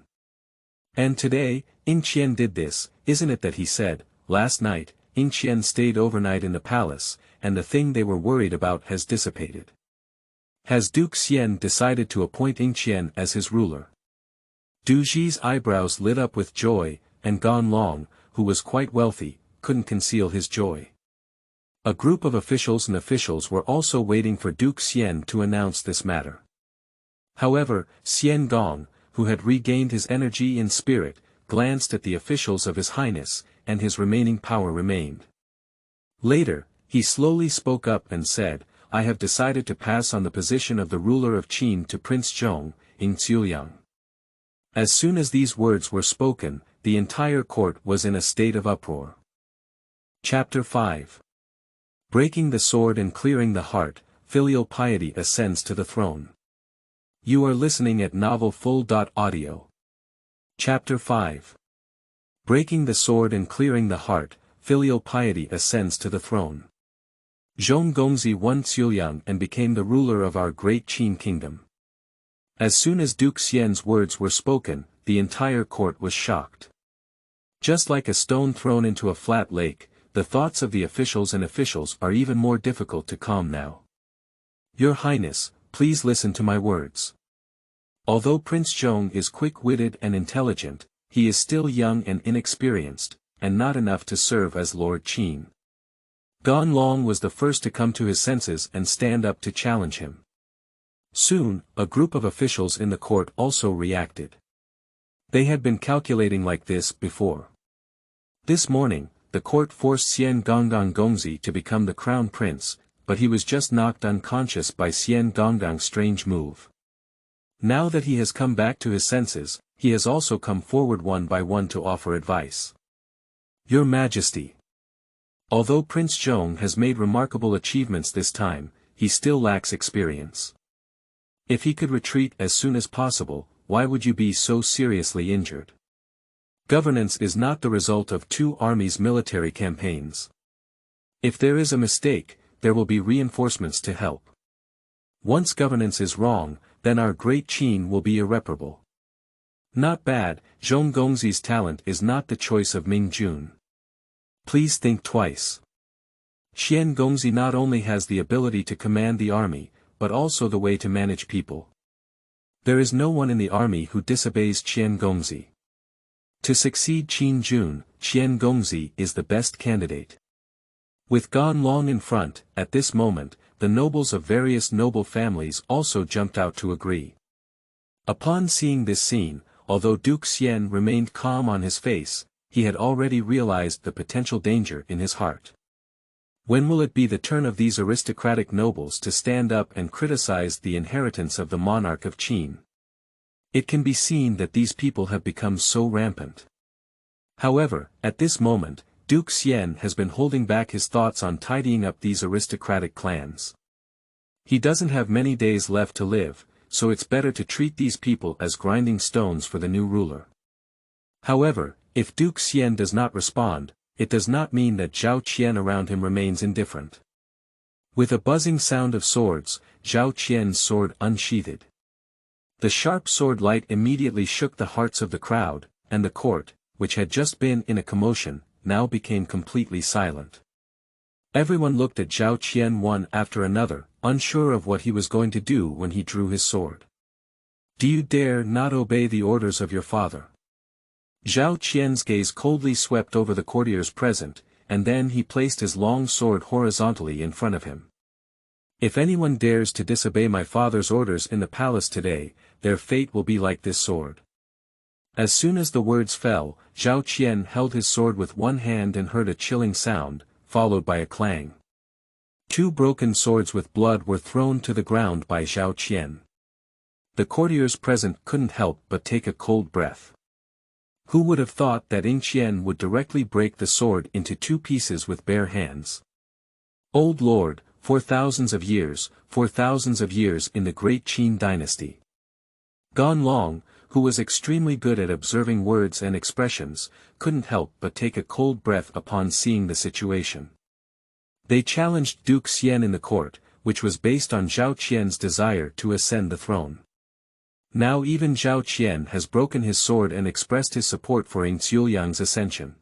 And today, Ying Qian did this, isn't it that he said, last night, Ying Qian stayed overnight in the palace, and the thing they were worried about has dissipated. Has Duke Xian decided to appoint Ying Qian as his ruler? Du Ji's eyebrows lit up with joy, and Gan Long, who was quite wealthy, couldn't conceal his joy. A group of officials were also waiting for Duke Xian to announce this matter. However, Xiangong, who had regained his energy and spirit, glanced at the officials of His Highness, and his remaining power remained. Later, he slowly spoke up and said, I have decided to pass on the position of the ruler of Qin to Prince Zhong, Ying Xiuyang. As soon as these words were spoken, the entire court was in a state of uproar. Chapter 5. Breaking the sword and clearing the heart, Filial Piety ascends to the throne. You are listening at novelfull.audio. Chapter 5. Breaking the sword and clearing the heart, Filial Piety ascends to the throne. Zhong Gongzi won Xiuyang and became the ruler of our great Qin kingdom. As soon as Duke Xian's words were spoken, the entire court was shocked. Just like a stone thrown into a flat lake, the thoughts of the officials are even more difficult to calm now. Your Highness, please listen to my words. Although Prince Zhong is quick-witted and intelligent, he is still young and inexperienced, and not enough to serve as Lord Qin. Gan Long was the first to come to his senses and stand up to challenge him. Soon, a group of officials in the court also reacted. They had been calculating like this before. This morning, the court forced Xiangong Gongzi to become the crown prince, but he was just knocked unconscious by Xiangong's strange move. Now that he has come back to his senses, he has also come forward one by one to offer advice. Your Majesty. Although Prince Zhong has made remarkable achievements this time, he still lacks experience. If he could retreat as soon as possible, why would you be so seriously injured? Governance is not the result of two armies' military campaigns. If there is a mistake, there will be reinforcements to help. Once governance is wrong, then our great Qin will be irreparable. Not bad, Zhong Gongzi's talent is not the choice of Ming Jun. Please think twice. Xian Gongzi not only has the ability to command the army, but also the way to manage people. There is no one in the army who disobeys Xian Gongzi. To succeed Qin Jun, Xian Gongzi is the best candidate. With Gan Long in front, at this moment, the nobles of various noble families also jumped out to agree. Upon seeing this scene, although Duke Xian remained calm on his face, he had already realized the potential danger in his heart. When will it be the turn of these aristocratic nobles to stand up and criticize the inheritance of the monarch of Qin? It can be seen that these people have become so rampant. However, at this moment, Duke Xian has been holding back his thoughts on tidying up these aristocratic clans. He doesn't have many days left to live, so it's better to treat these people as grinding stones for the new ruler. However, if Duke Xian does not respond, it does not mean that Zhao Qian around him remains indifferent. With a buzzing sound of swords, Zhao Qian's sword unsheathed. The sharp sword light immediately shook the hearts of the crowd, and the court, which had just been in a commotion, now became completely silent. Everyone looked at Zhao Qian one after another, unsure of what he was going to do when he drew his sword. Do you dare not obey the orders of your father? Zhao Qian's gaze coldly swept over the courtiers present, and then he placed his long sword horizontally in front of him. If anyone dares to disobey my father's orders in the palace today, their fate will be like this sword. As soon as the words fell, Zhao Qian held his sword with one hand and heard a chilling sound, followed by a clang. Two broken swords with blood were thrown to the ground by Zhao Qian. The courtiers present couldn't help but take a cold breath. Who would have thought that Ying Qian would directly break the sword into two pieces with bare hands? Old Lord, for thousands of years in the Great Qin Dynasty. Gan Long, who was extremely good at observing words and expressions, couldn't help but take a cold breath upon seeing the situation. They challenged Duke Xian in the court, which was based on Zhao Qian's desire to ascend the throne. Now even Zhao Qian has broken his sword and expressed his support for Xiaoyang's ascension.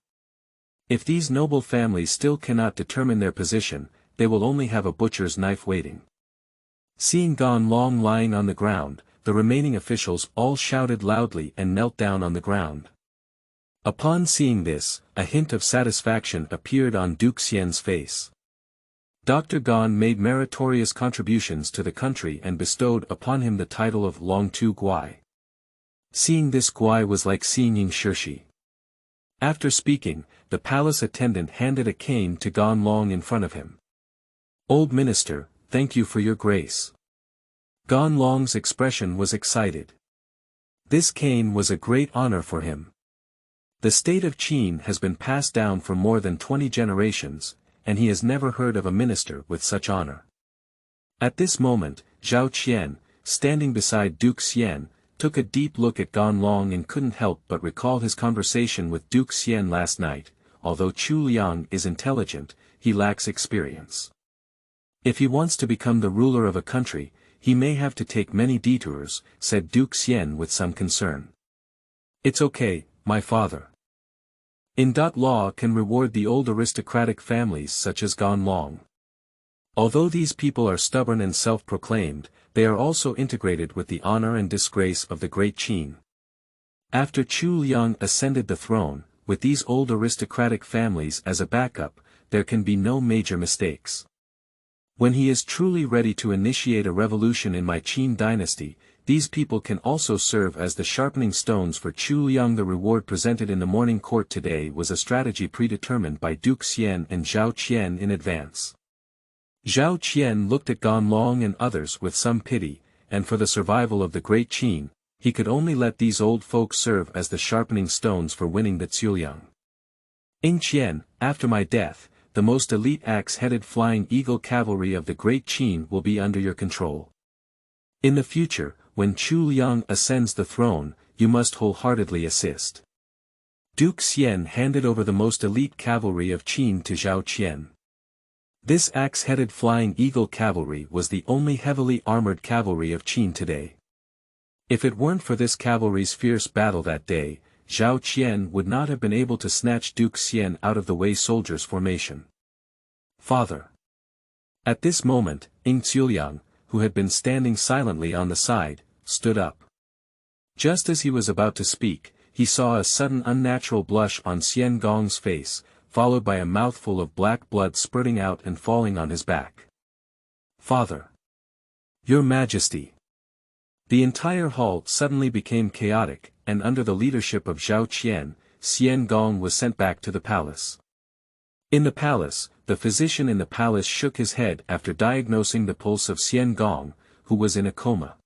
If these noble families still cannot determine their position, they will only have a butcher's knife waiting. Seeing Gan lying on the ground, the remaining officials all shouted loudly and knelt down on the ground. Upon seeing this, a hint of satisfaction appeared on Duke Xian's face. Dr. Gan made meritorious contributions to the country and bestowed upon him the title of Longtu Guai. Seeing this Guai was like seeing Ying Shirshi. After speaking, the palace attendant handed a cane to Gan Long in front of him. "Old minister, thank you for your grace." Gan Long's expression was excited. This cane was a great honor for him. The state of Qin has been passed down for more than 20 generations, and he has never heard of a minister with such honor. At this moment, Zhao Qian, standing beside Duke Xian, took a deep look at Gan Long and couldn't help but recall his conversation with Duke Xian last night. Although Chu Liang is intelligent, he lacks experience. If he wants to become the ruler of a country, he may have to take many detours, said Duke Xian with some concern. "It's okay, my father. Law can reward the old aristocratic families such as Gan Long. Although these people are stubborn and self-proclaimed, they are also integrated with the honor and disgrace of the Great Qin. After Chu Liang ascended the throne, with these old aristocratic families as a backup, there can be no major mistakes. When he is truly ready to initiate a revolution in my Qin dynasty, these people can also serve as the sharpening stones for Chu Liang." The reward presented in the morning court today was a strategy predetermined by Duke Xian and Zhao Qian in advance. Zhao Qian looked at Gan Long and others with some pity, and for the survival of the Great Qin, he could only let these old folk serve as the sharpening stones for winning the Zhuliang. "Ying Qian, after my death, the most elite axe-headed flying eagle cavalry of the Great Qin will be under your control. In the future, when Chu Liang ascends the throne, you must wholeheartedly assist." Duke Xian handed over the most elite cavalry of Qin to Zhao Qian. This axe-headed flying eagle cavalry was the only heavily armored cavalry of Qin today. If it weren't for this cavalry's fierce battle that day, Zhao Qian would not have been able to snatch Duke Xian out of the Wei soldiers' formation. "Father." At this moment, Ying Xiaoyang, who had been standing silently on the side, stood up. Just as he was about to speak, he saw a sudden unnatural blush on Xiangong's face, followed by a mouthful of black blood spurting out and falling on his back. "Father." "Your Majesty." The entire hall suddenly became chaotic, and under the leadership of Zhao Qian, Xiangong was sent back to the palace. In the palace, the physician in the palace shook his head after diagnosing the pulse of Xiangong, who was in a coma.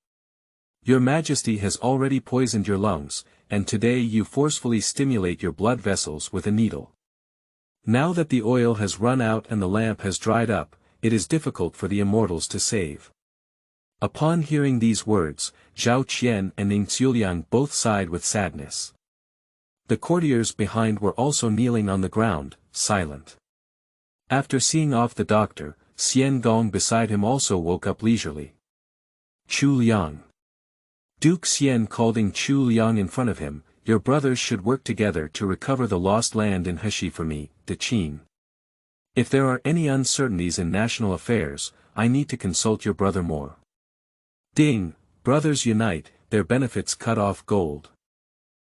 "Your Majesty has already poisoned your lungs, and today you forcefully stimulate your blood vessels with a needle. Now that the oil has run out and the lamp has dried up, it is difficult for the immortals to save." Upon hearing these words, Zhao Qian and Ying Xiaoyang both sighed with sadness. The courtiers behind were also kneeling on the ground, silent. After seeing off the doctor, Xiangong beside him also woke up leisurely. "Chu Liang." Duke Xian called Ying Chu Liang in front of him, "Your brothers should work together to recover the lost land in Heshi for me, the Qin. If there are any uncertainties in national affairs, I need to consult your brother more." "Ding, brothers unite, their benefits cut off gold.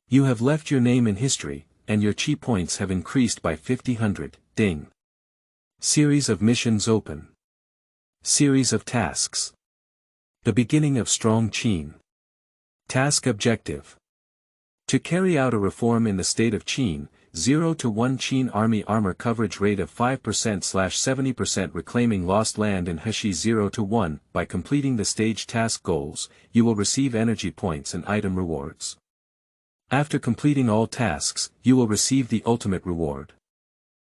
You have left your name in history, and your chi points have increased by 50. Ding. Series of missions open. Series of tasks. The beginning of strong Qin. Task objective. To carry out a reform in the state of Qin, 0 to 1 Qin army armor coverage rate of 5%/70% reclaiming lost land in Heshi 0 to 1, by completing the stage task goals, you will receive energy points and item rewards. After completing all tasks, you will receive the ultimate reward.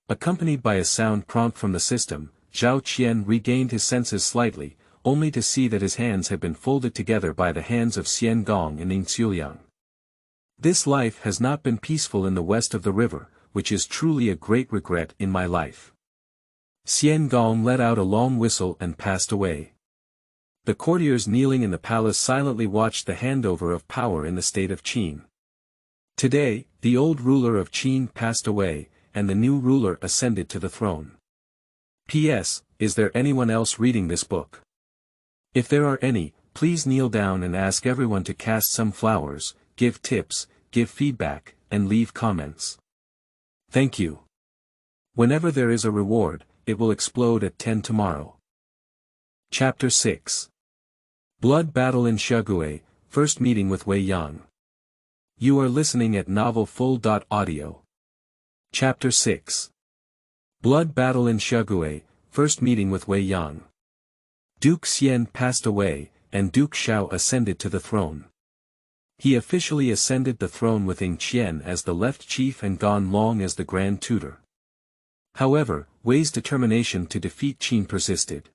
Accompanied by a sound prompt from the system, Zhao Qian regained his senses slightly, only to see that his hands had been folded together by the hands of Xiangong and Ying Xiaoyang. This life has not been peaceful in the west of the river, which is truly a great regret in my life. Xiangong let out a long whistle and passed away. The courtiers kneeling in the palace silently watched the handover of power in the state of Qin. Today, the old ruler of Qin passed away, and the new ruler ascended to the throne. P.S. Is there anyone else reading this book? If there are any, please kneel down and ask everyone to cast some flowers, give tips, give feedback, and leave comments. Thank you. Whenever there is a reward, it will explode at 10 tomorrow. Chapter 6. Blood Battle in Xiagui, First Meeting with Wei Yang. You are listening at novelfull.audio. Chapter 6. Blood Battle in Xiagui, First Meeting with Wei Yang. Duke Xian passed away, and Duke Xiao ascended to the throne. He officially ascended the throne with Ying Qian as the left chief and Gan Long as the grand tutor. However, Wei's determination to defeat Qin persisted.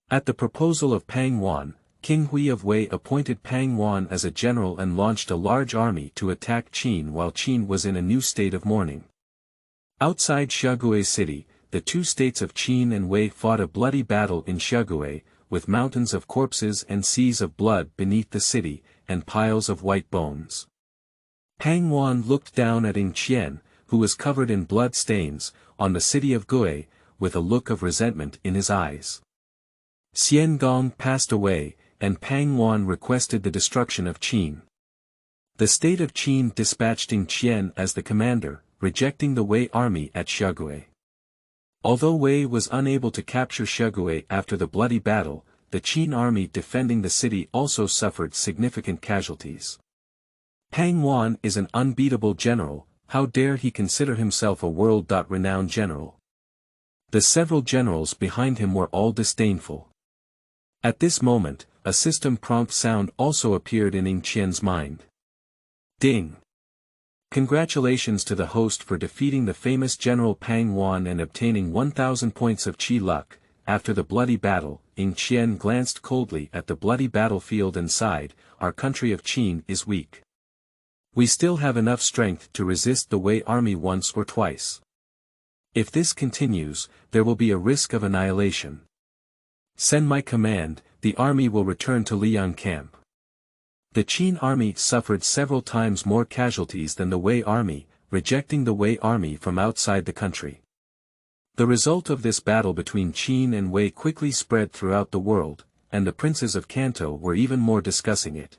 At the proposal of Pang Wan, King Hui of Wei appointed Pang Wan as a general and launched a large army to attack Qin while Qin was in a new state of mourning. Outside Xiagui city, the two states of Qin and Wei fought a bloody battle in Xiagui, with mountains of corpses and seas of blood beneath the city, and piles of white bones. Pang Wan looked down at Ying Qian, who was covered in blood stains, on the city of Gui, with a look of resentment in his eyes. Xiangong passed away, and Pang Wan requested the destruction of Qin. The state of Qin dispatched Ying Qian as the commander, rejecting the Wei army at Xiagui. Although Wei was unable to capture Xiagui after the bloody battle, the Qin army defending the city also suffered significant casualties. Pang Wan is an unbeatable general, how dare he consider himself a world-renowned general? The several generals behind him were all disdainful. At this moment, a system.At sound also appeared in Ying Qian's mind. Ding! Congratulations to the host for defeating the famous General Pang Wan and obtaining 1,000 points of Qi luck. After the bloody battle, Ying Qian glanced coldly at the bloody battlefield and sighed, our country of Qin is weak. We still have enough strength to resist the Wei army once or twice. If this continues, there will be a risk of annihilation. Send my command, the army will return to Liang camp. The Qin army suffered several times more casualties than the Wei army, rejecting the Wei army from outside the country. The result of this battle between Qin and Wei quickly spread throughout the world, and the princes of Kanto were even more discussing it.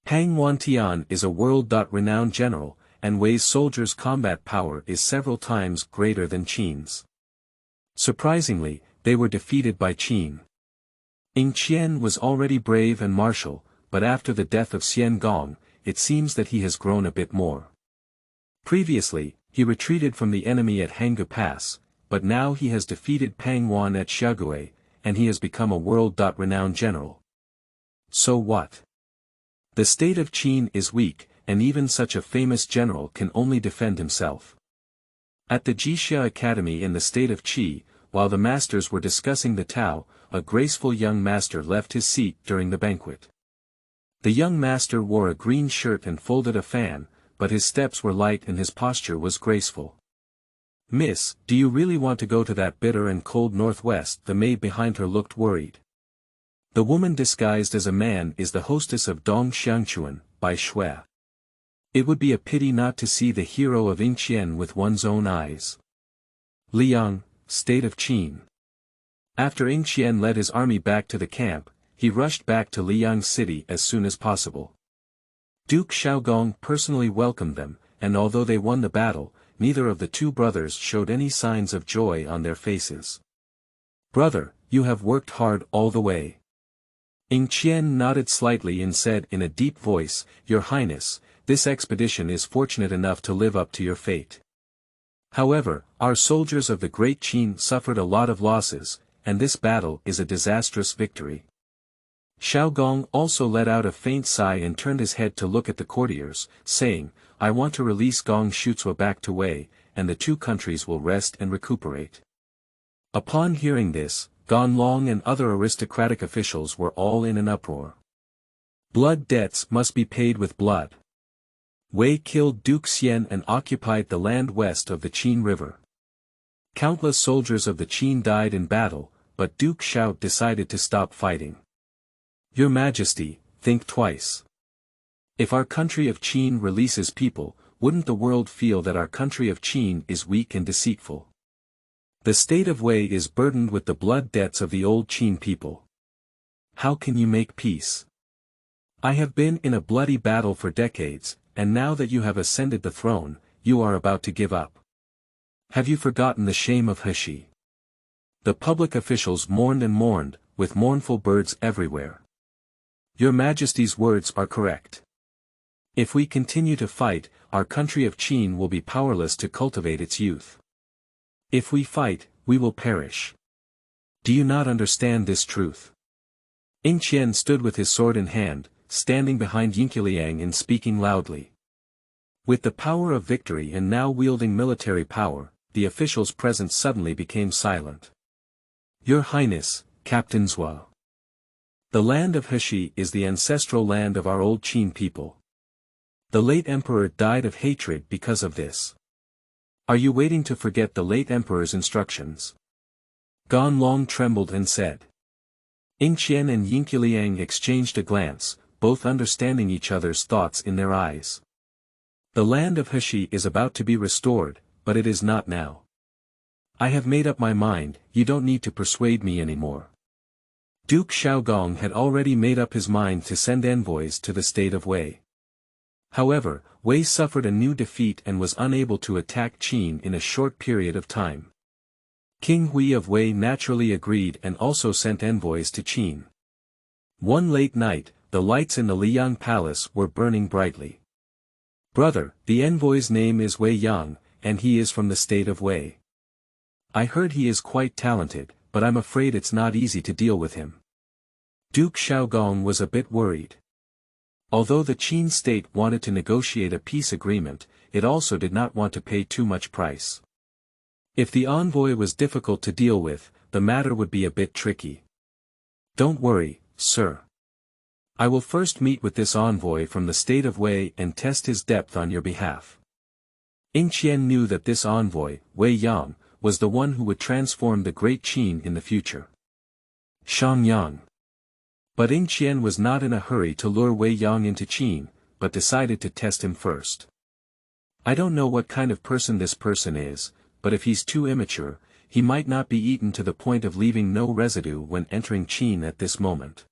Pang Wantian is a world-renowned general, and Wei's soldiers' combat power is several times greater than Qin's. Surprisingly, they were defeated by Qin. Ying Qian was already brave and martial, but after the death of Xiangong, it seems that he has grown a bit more. Previously, he retreated from the enemy at Hangu Pass, but now he has defeated Pang Wan at Xiagui, and he has become a world-renowned general. So what? The state of Qin is weak, and even such a famous general can only defend himself. At the Jixia Academy in the state of Qi, while the masters were discussing the Tao, a graceful young master left his seat during the banquet. The young master wore a green shirt and folded a fan, but his steps were light and his posture was graceful. Miss, do you really want to go to that bitter and cold northwest? The maid behind her looked worried. The woman disguised as a man is the hostess of Dongxiang by Shui. It would be a pity not to see the hero of Ying Qian with one's own eyes. Liang, state of Qin. After Ying Qian led his army back to the camp, he rushed back to Liang city as soon as possible. Duke Xiaogong personally welcomed them, and although they won the battle, neither of the two brothers showed any signs of joy on their faces. Brother, you have worked hard all the way. Ying Qian nodded slightly and said in a deep voice, Your Highness, this expedition is fortunate enough to live up to your fate. However, our soldiers of the Great Qin suffered a lot of losses, and this battle is a disastrous victory. Xiaogong also let out a faint sigh and turned his head to look at the courtiers, saying, I want to release Gong Shutsua back to Wei, and the two countries will rest and recuperate. Upon hearing this, Gan Long and other aristocratic officials were all in an uproar. Blood debts must be paid with blood. Wei killed Duke Xian and occupied the land west of the Qin River. Countless soldiers of the Qin died in battle, but Duke Xiao decided to stop fighting. Your Majesty, think twice. If our country of Qin releases people, wouldn't the world feel that our country of Qin is weak and deceitful? The state of Wei is burdened with the blood debts of the old Qin people. How can you make peace? I have been in a bloody battle for decades, and now that you have ascended the throne, you are about to give up. Have you forgotten the shame of He? The public officials mourned and mourned, with mournful birds everywhere. Your Majesty's words are correct. If we continue to fight, our country of Qin will be powerless to cultivate its youth. If we fight, we will perish. Do you not understand this truth? Ying Qian stood with his sword in hand, standing behind Daliang and speaking loudly. With the power of victory and now wielding military power, the officials present suddenly became silent. Your Highness, Captain Zhao. The land of He is the ancestral land of our old Qin people. The late emperor died of hatred because of this. Are you waiting to forget the late emperor's instructions? Gan Long trembled and said. Ying Qian and Daliang exchanged a glance, both understanding each other's thoughts in their eyes. The land of He is about to be restored, but it is not now. I have made up my mind, you don't need to persuade me anymore. Duke Xiagong had already made up his mind to send envoys to the state of Wei. However, Wei suffered a new defeat and was unable to attack Qin in a short period of time. King Hui of Wei naturally agreed and also sent envoys to Qin. One late night, the lights in the Liang Palace were burning brightly. Brother, the envoy's name is Wei Yang, and he is from the state of Wei. I heard he is quite talented, but I'm afraid it's not easy to deal with him. Duke Xiagong was a bit worried. Although the Qin state wanted to negotiate a peace agreement, it also did not want to pay too much price. If the envoy was difficult to deal with, the matter would be a bit tricky. Don't worry, sir. I will first meet with this envoy from the state of Wei and test his depth on your behalf. Ying Qian knew that this envoy, Wei Yang, was the one who would transform the Great Qin in the future. Xiang. But Ying Qian was not in a hurry to lure Wei Yang into Qin, but decided to test him first. I don't know what kind of person this person is, but if he's too immature, he might not be eaten to the point of leaving no residue when entering Qin at this moment.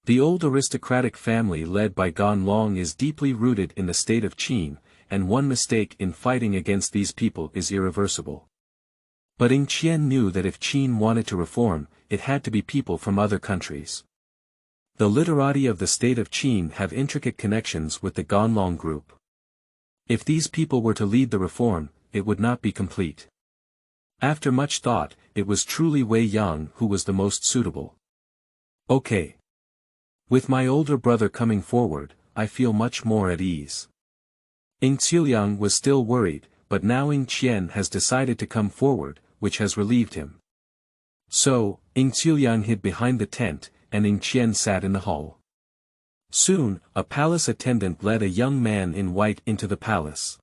The old aristocratic family led by Gan Long is deeply rooted in the state of Qin, and one mistake in fighting against these people is irreversible. But Ying Qian knew that if Qin wanted to reform, it had to be people from other countries. The literati of the state of Qin have intricate connections with the Gan Long group. If these people were to lead the reform, it would not be complete. After much thought, it was truly Wei Yang who was the most suitable. Okay. With my older brother coming forward, I feel much more at ease. Ying Xiang was still worried, but now Ying Qian has decided to come forward, which has relieved him. So, Ying Xiang hid behind the tent, and Ying Qian sat in the hall. Soon, a palace attendant led a young man in white into the palace.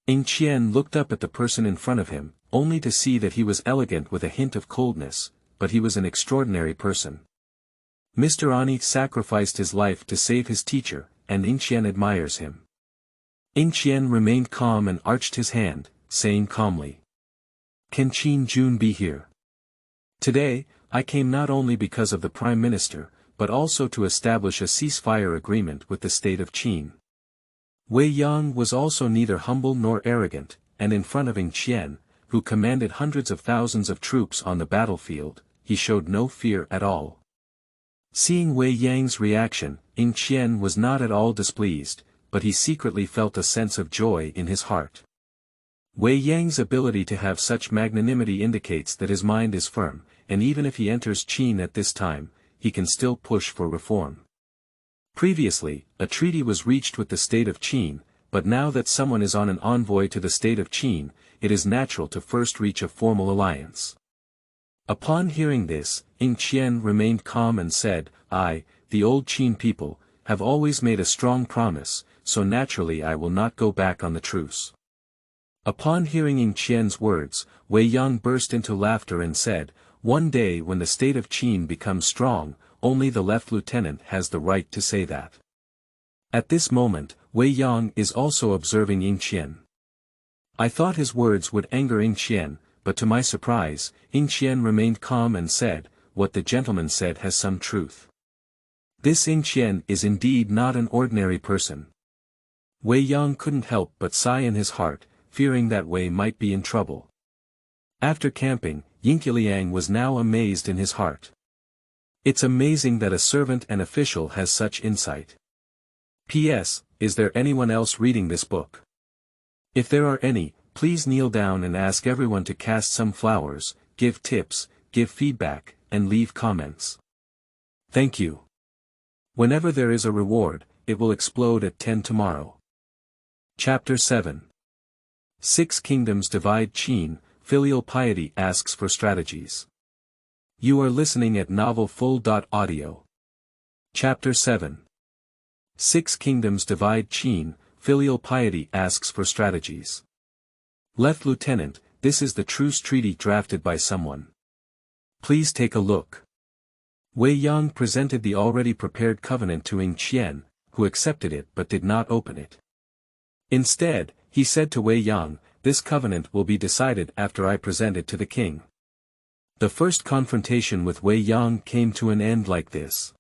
Ying Qian looked up at the person in front of him, only to see that he was elegant with a hint of coldness, but he was an extraordinary person. Mr. Ani sacrificed his life to save his teacher, and Ying Qian admires him. Ying Qian remained calm and arched his hand, saying calmly. Can Qin Jun be here? Today, I came not only because of the Prime Minister, but also to establish a ceasefire agreement with the state of Qin. Wei Yang was also neither humble nor arrogant, and in front of Ying Qian, who commanded hundreds of thousands of troops on the battlefield, he showed no fear at all. Seeing Wei Yang's reaction, Ying Qian was not at all displeased, but he secretly felt a sense of joy in his heart. Wei Yang's ability to have such magnanimity indicates that his mind is firm, and even if he enters Qin at this time, he can still push for reform. Previously, a treaty was reached with the state of Qin, but now that someone is on an envoy to the state of Qin, it is natural to first reach a formal alliance. Upon hearing this, Ying Qian remained calm and said, I, the old Qin people, have always made a strong promise, so naturally I will not go back on the truce. Upon hearing Ying Qian's words, Wei Yang burst into laughter and said, "One day when the state of Qin becomes strong, only the left lieutenant has the right to say that." At this moment, Wei Yang is also observing Ying Qian. I thought his words would anger Ying Qian, but to my surprise, Ying Qian remained calm and said, "What the gentleman said has some truth. This Ying Qian is indeed not an ordinary person." Wei Yang couldn't help but sigh in his heart, fearing that Wei might be in trouble. After camping, Daliang was now amazed in his heart. It's amazing that a servant and official has such insight. P.S. Is there anyone else reading this book? If there are any, please kneel down and ask everyone to cast some flowers, give tips, give feedback, and leave comments. Thank you. Whenever there is a reward, it will explode at 10 tomorrow. Chapter 7. 6 Kingdoms Divide Qin, Filial Piety asks for strategies. You are listening at novelfull.audio. Chapter 7. 6 Kingdoms Divide Qin, Filial Piety asks for strategies. Left Lieutenant, this is the truce treaty drafted by someone. Please take a look. Wei Yang presented the already prepared covenant to Ying Qian, who accepted it but did not open it. Instead, he said to Wei Yang, "This covenant will be decided after I present it to the king." The first confrontation with Wei Yang came to an end like this.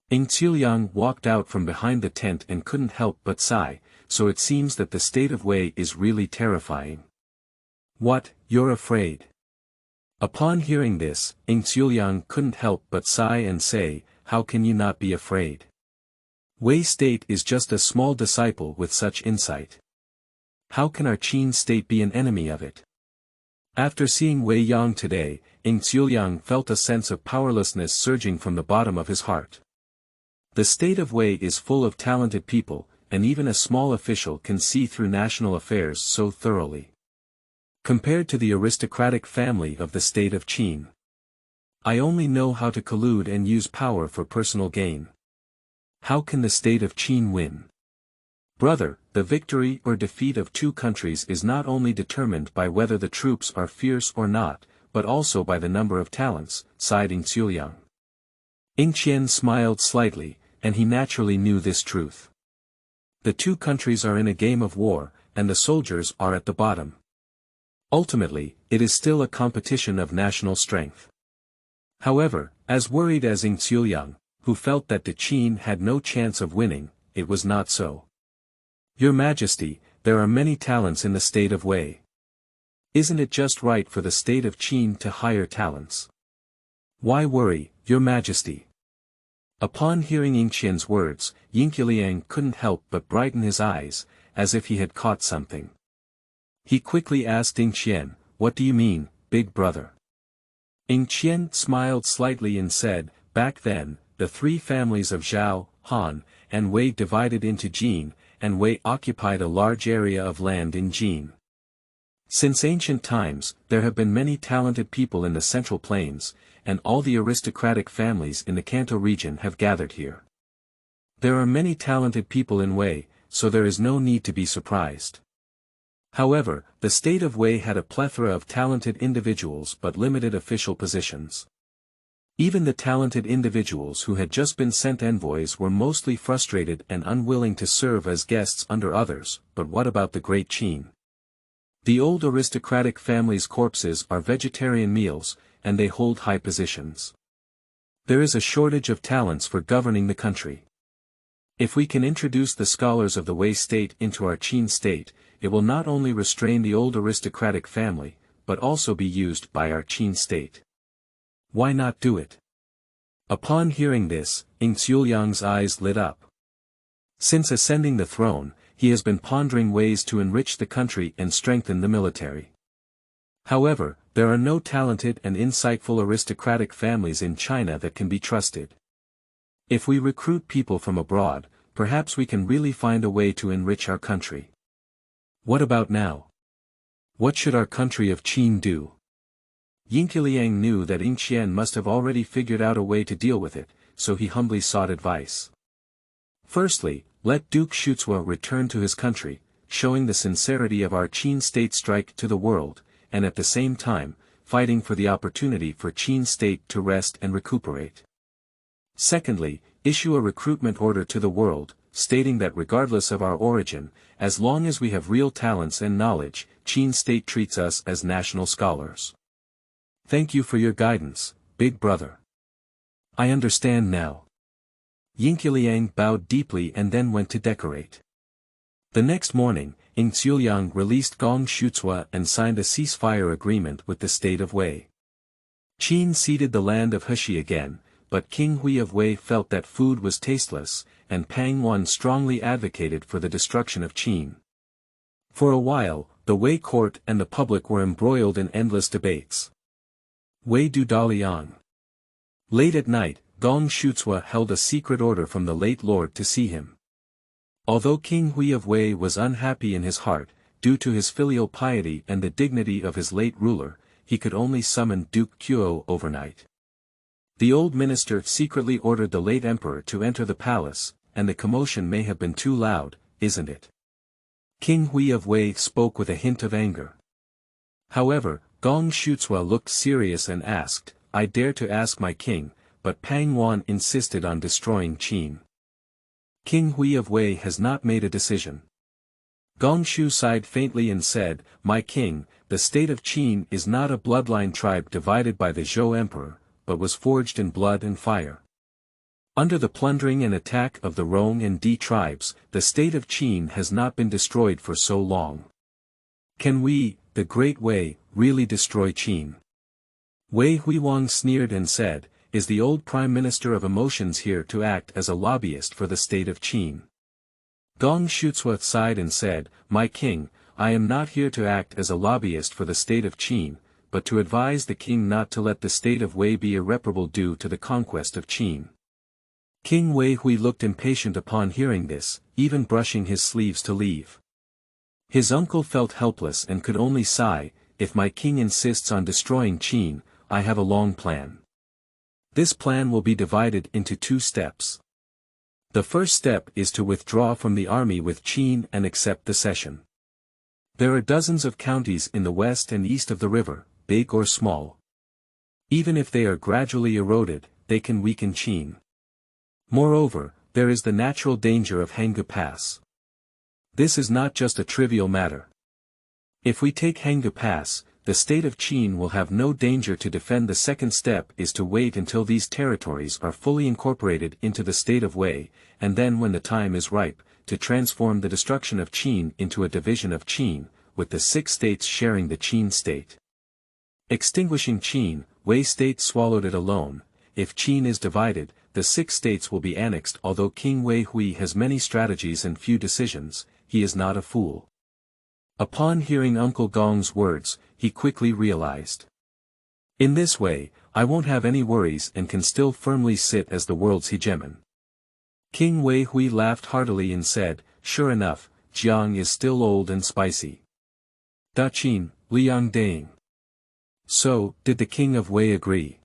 Ying Xiangong walked out from behind the tent and couldn't help but sigh, so it seems that the state of Wei is really terrifying. What, you're afraid? Upon hearing this, Ying Xiangong couldn't help but sigh and say, "How can you not be afraid? Wei state is just a small disciple with such insight. How can our Qin state be an enemy of it?" After seeing Wei Yang today, Ying Xiangong felt a sense of powerlessness surging from the bottom of his heart. The state of Wei is full of talented people, and even a small official can see through national affairs so thoroughly. Compared to the aristocratic family of the state of Qin, I only know how to collude and use power for personal gain. How can the state of Qin win? Brother, the victory or defeat of two countries is not only determined by whether the troops are fierce or not, but also by the number of talents, sighed Ying Xiangong. Ying Qian smiled slightly, and he naturally knew this truth. The two countries are in a game of war, and the soldiers are at the bottom. Ultimately, it is still a competition of national strength. However, as worried as Ying Xiangong, who felt that the Qin had no chance of winning, it was not so. Your Majesty, there are many talents in the state of Wei. Isn't it just right for the state of Qin to hire talents? Why worry, Your Majesty? Upon hearing Ying Qian's words, Daliang couldn't help but brighten his eyes, as if he had caught something. He quickly asked Ying Qian, "What do you mean, big brother?" Ying Qian smiled slightly and said, "Back then, the three families of Zhao, Han, and Wei divided into Jin, and Wei occupied a large area of land in Jin. Since ancient times, there have been many talented people in the Central Plains, and all the aristocratic families in the Kanto region have gathered here. There are many talented people in Wei, so there is no need to be surprised. However, the state of Wei had a plethora of talented individuals but limited official positions. Even the talented individuals who had just been sent envoys were mostly frustrated and unwilling to serve as guests under others, but what about the Great Qin? The old aristocratic family's corpses are vegetarian meals, and they hold high positions. There is a shortage of talents for governing the country. If we can introduce the scholars of the Wei state into our Qin state, it will not only restrain the old aristocratic family, but also be used by our Qin state. Why not do it? Upon hearing this, Ying Xiangong's eyes lit up. Since ascending the throne, he has been pondering ways to enrich the country and strengthen the military. However, there are no talented and insightful aristocratic families in China that can be trusted. If we recruit people from abroad, perhaps we can really find a way to enrich our country. What about now? What should our country of Qin do? Daliang knew that Ying Qian must have already figured out a way to deal with it, so he humbly sought advice. Firstly, let Duke Shutsua return to his country, showing the sincerity of our Qin state strike to the world, and at the same time, fighting for the opportunity for Qin state to rest and recuperate. Secondly, issue a recruitment order to the world, stating that regardless of our origin, as long as we have real talents and knowledge, Qin state treats us as national scholars. Thank you for your guidance, big brother. I understand now. Ying bowed deeply and then went to decorate. The next morning, Xiaoyang released Gong Shucua and signed a ceasefire agreement with the state of Wei. Qin ceded the land of Heshi again, but King Hui of Wei felt that food was tasteless, and Pang Wan strongly advocated for the destruction of Qin. For a while, the Wei court and the public were embroiled in endless debates. Wei du Daliang. Late at night, Gong Shucua held a secret order from the late lord to see him. Although King Hui of Wei was unhappy in his heart, due to his filial piety and the dignity of his late ruler, he could only summon Duke Qiu overnight. The old minister secretly ordered the late emperor to enter the palace, and the commotion may have been too loud, isn't it? King Hui of Wei spoke with a hint of anger. However, Gong Shucua looked serious and asked, I dare to ask my king, but Pang Wan insisted on destroying Qin. King Hui of Wei has not made a decision. Gong Shu sighed faintly and said, My king, the state of Qin is not a bloodline tribe divided by the Zhou emperor, but was forged in blood and fire. Under the plundering and attack of the Rong and Di tribes, the state of Qin has not been destroyed for so long. Can we, the Great Wei, really destroy Qin? Wei Huiwang sneered and said, Is the old Prime Minister of Emotions here to act as a lobbyist for the state of Qin? Gong Shucua sighed and said, My king, I am not here to act as a lobbyist for the state of Qin, but to advise the king not to let the state of Wei be irreparable due to the conquest of Qin. King Wei Hui looked impatient upon hearing this, even brushing his sleeves to leave. His uncle felt helpless and could only sigh, If my king insists on destroying Qin, I have a long plan. This plan will be divided into 2 steps. The first step is to withdraw from the army with Qin and accept the cession. There are dozens of counties in the west and east of the river, big or small. Even if they are gradually eroded, they can weaken Qin. Moreover, there is the natural danger of Hanggu Pass. This is not just a trivial matter. If we take Hanggu Pass, the state of Qin will have no danger to defend. The second step is to wait until these territories are fully incorporated into the state of Wei, and then when the time is ripe, to transform the destruction of Qin into a division of Qin, with the 6 states sharing the Qin state. Extinguishing Qin, Wei state swallowed it alone. If Qin is divided, the 6 states will be annexed. Although King Wei Hui has many strategies and few decisions, he is not a fool. Upon hearing Uncle Gong's words, he quickly realized. In this way, I won't have any worries and can still firmly sit as the world's hegemon. King Wei Hui laughed heartily and said, Sure enough, Jiang is still old and spicy. Da Qin, Liang Dang. So, did the King of Wei agree?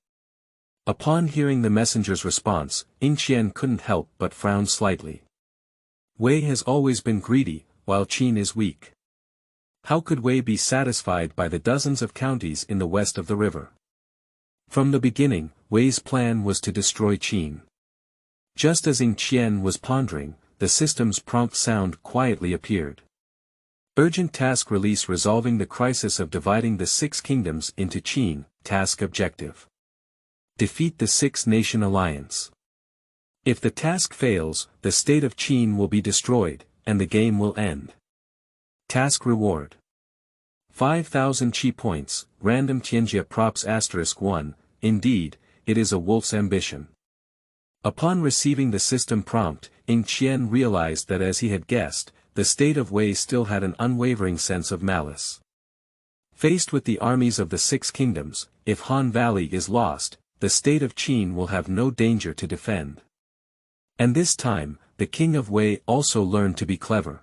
Upon hearing the messenger's response, Qian couldn't help but frown slightly. Wei has always been greedy, while Qin is weak. How could Wei be satisfied by the dozens of counties in the west of the river? From the beginning, Wei's plan was to destroy Qin. Just as Qian was pondering, the system's prompt sound quietly appeared. Urgent task release resolving the crisis of dividing the 6 kingdoms into Qin, task objective. Defeat the 6-nation alliance. If the task fails, the state of Qin will be destroyed, and the game will end. Task reward. 5,000 Qi points, random Tianjia props *1, indeed, it is a wolf's ambition. Upon receiving the system prompt, Qian realized that as he had guessed, the state of Wei still had an unwavering sense of malice. Faced with the armies of the 6 kingdoms, if Han Valley is lost, the state of Qin will have no danger to defend. And this time, the King of Wei also learned to be clever.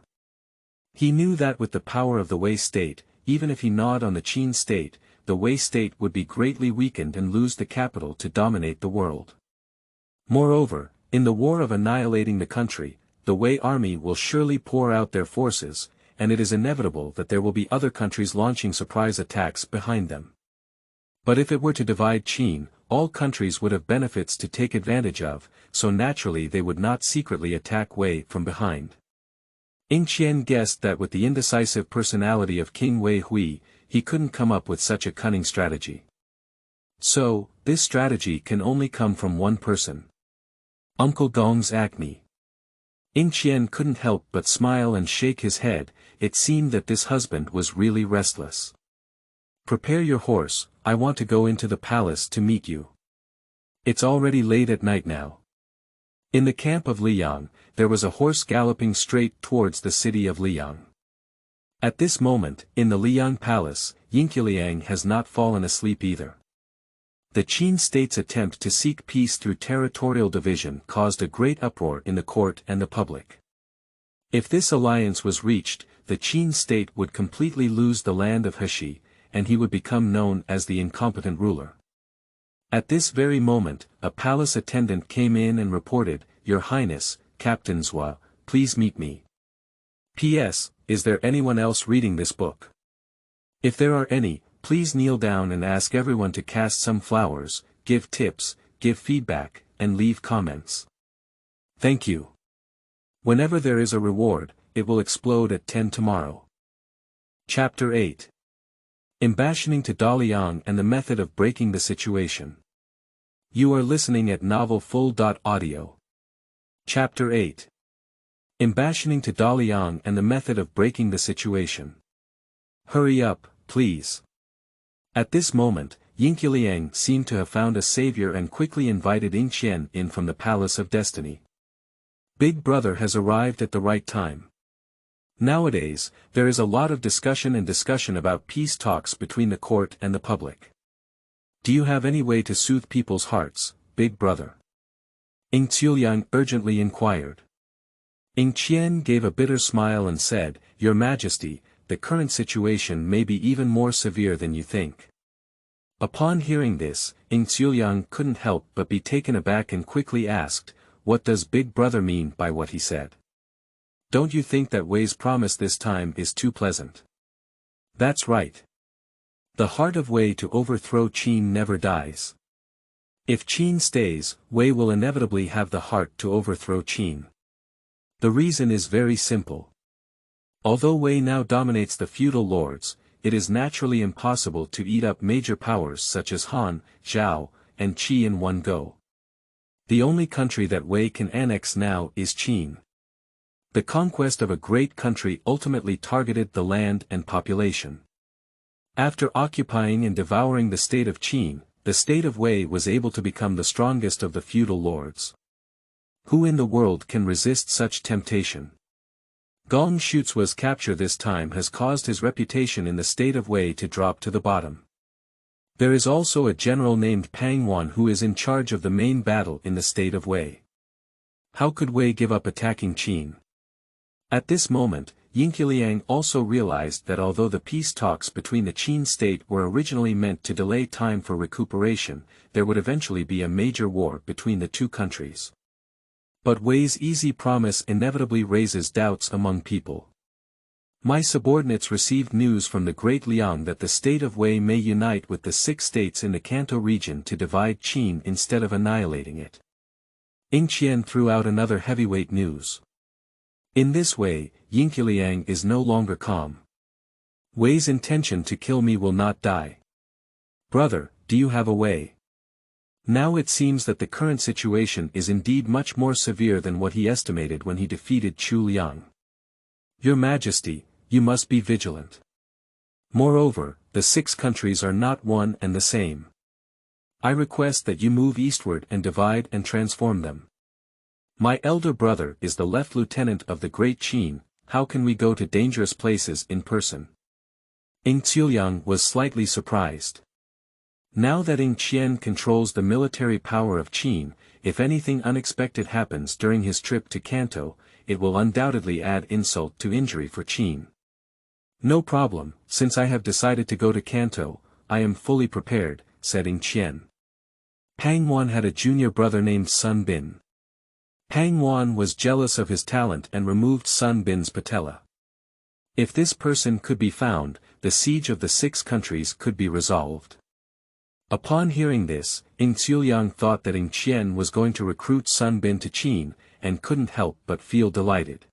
He knew that with the power of the Wei state, even if he gnawed on the Qin state, the Wei state would be greatly weakened and lose the capital to dominate the world. Moreover, in the war of annihilating the country, the Wei army will surely pour out their forces, and it is inevitable that there will be other countries launching surprise attacks behind them. But if it were to divide Qin, all countries would have benefits to take advantage of, so naturally they would not secretly attack Wei from behind. Ying Qian guessed that with the indecisive personality of King Wei Hui, he couldn't come up with such a cunning strategy. So, this strategy can only come from one person. Uncle Gong's acne. Ying Qian couldn't help but smile and shake his head. It seemed that this husband was really restless. Prepare your horse, I want to go into the palace to meet you. It's already late at night now. In the camp of Liang, there was a horse galloping straight towards the city of Liang. At this moment, in the Liang palace, Ying has not fallen asleep either. The Qin state's attempt to seek peace through territorial division caused a great uproar in the court and the public. If this alliance was reached, the Qin state would completely lose the land of He, and he would become known as the incompetent ruler. At this very moment, a palace attendant came in and reported, "Your Highness, Captain Zhao, please meet me. P.S. Is there anyone else reading this book? If there are any, please kneel down and ask everyone to cast some flowers, give tips, give feedback, and leave comments. Thank you. Whenever there is a reward, it will explode at 10 tomorrow." Chapter 8. Embassioning to Daliang and the method of breaking the situation. You are listening at novelfull.audio. Chapter 8. Embassioning to Daliang and the method of breaking the situation. Hurry up, please. At this moment, Ying seemed to have found a savior and quickly invited Ying Qian in from the Palace of Destiny. Big Brother has arrived at the right time. Nowadays, there is a lot of discussion about peace talks between the court and the public. Do you have any way to soothe people's hearts, Big Brother? Ying Qian urgently inquired. Ying Qian gave a bitter smile and said, "Your Majesty, the current situation may be even more severe than you think." Upon hearing this, Ying Qian couldn't help but be taken aback and quickly asked, "What does Big Brother mean by what he said? Don't you think that Wei's promise this time is too pleasant?" "That's right. The heart of Wei to overthrow Qin never dies. If Qin stays, Wei will inevitably have the heart to overthrow Qin. The reason is very simple. Although Wei now dominates the feudal lords, it is naturally impossible to eat up major powers such as Han, Zhao, and Qi in one go. The only country that Wei can annex now is Qin. The conquest of a great country ultimately targeted the land and population. After occupying and devouring the state of Qin, the state of Wei was able to become the strongest of the feudal lords. Who in the world can resist such temptation? Gong Shuzuo's capture this time has caused his reputation in the state of Wei to drop to the bottom. There is also a general named Pang Wan who is in charge of the main battle in the state of Wei. How could Wei give up attacking Qin? At this moment, Ying also realized that although the peace talks between the Qin state were originally meant to delay time for recuperation, there would eventually be a major war between the two countries. But Wei's easy promise inevitably raises doubts among people. My subordinates received news from the Great Liang that the state of Wei may unite with the 6 states in the Kanto region to divide Qin instead of annihilating it. Ying Qian threw out another heavyweight news. In this way, Ying is no longer calm. Wei's intention to kill me will not die. Brother, do you have a way? Now it seems that the current situation is indeed much more severe than what he estimated when he defeated Chu Liang. Your Majesty, you must be vigilant. Moreover, the 6 countries are not one and the same. I request that you move eastward and divide and transform them. My elder brother is the left lieutenant of the Great Qin. How can we go to dangerous places in person? Ying Qian was slightly surprised. Now that Ying Qian controls the military power of Qin, if anything unexpected happens during his trip to Kanto, it will undoubtedly add insult to injury for Qin. No problem, since I have decided to go to Kanto, I am fully prepared, said Ying Qian. Pang Wan had a junior brother named Sun Bin. Pang Wan was jealous of his talent and removed Sun Bin's patella. If this person could be found, the siege of the 6 countries could be resolved. Upon hearing this, Ying thought that Ying Qian was going to recruit Sun Bin to Qin, and couldn't help but feel delighted.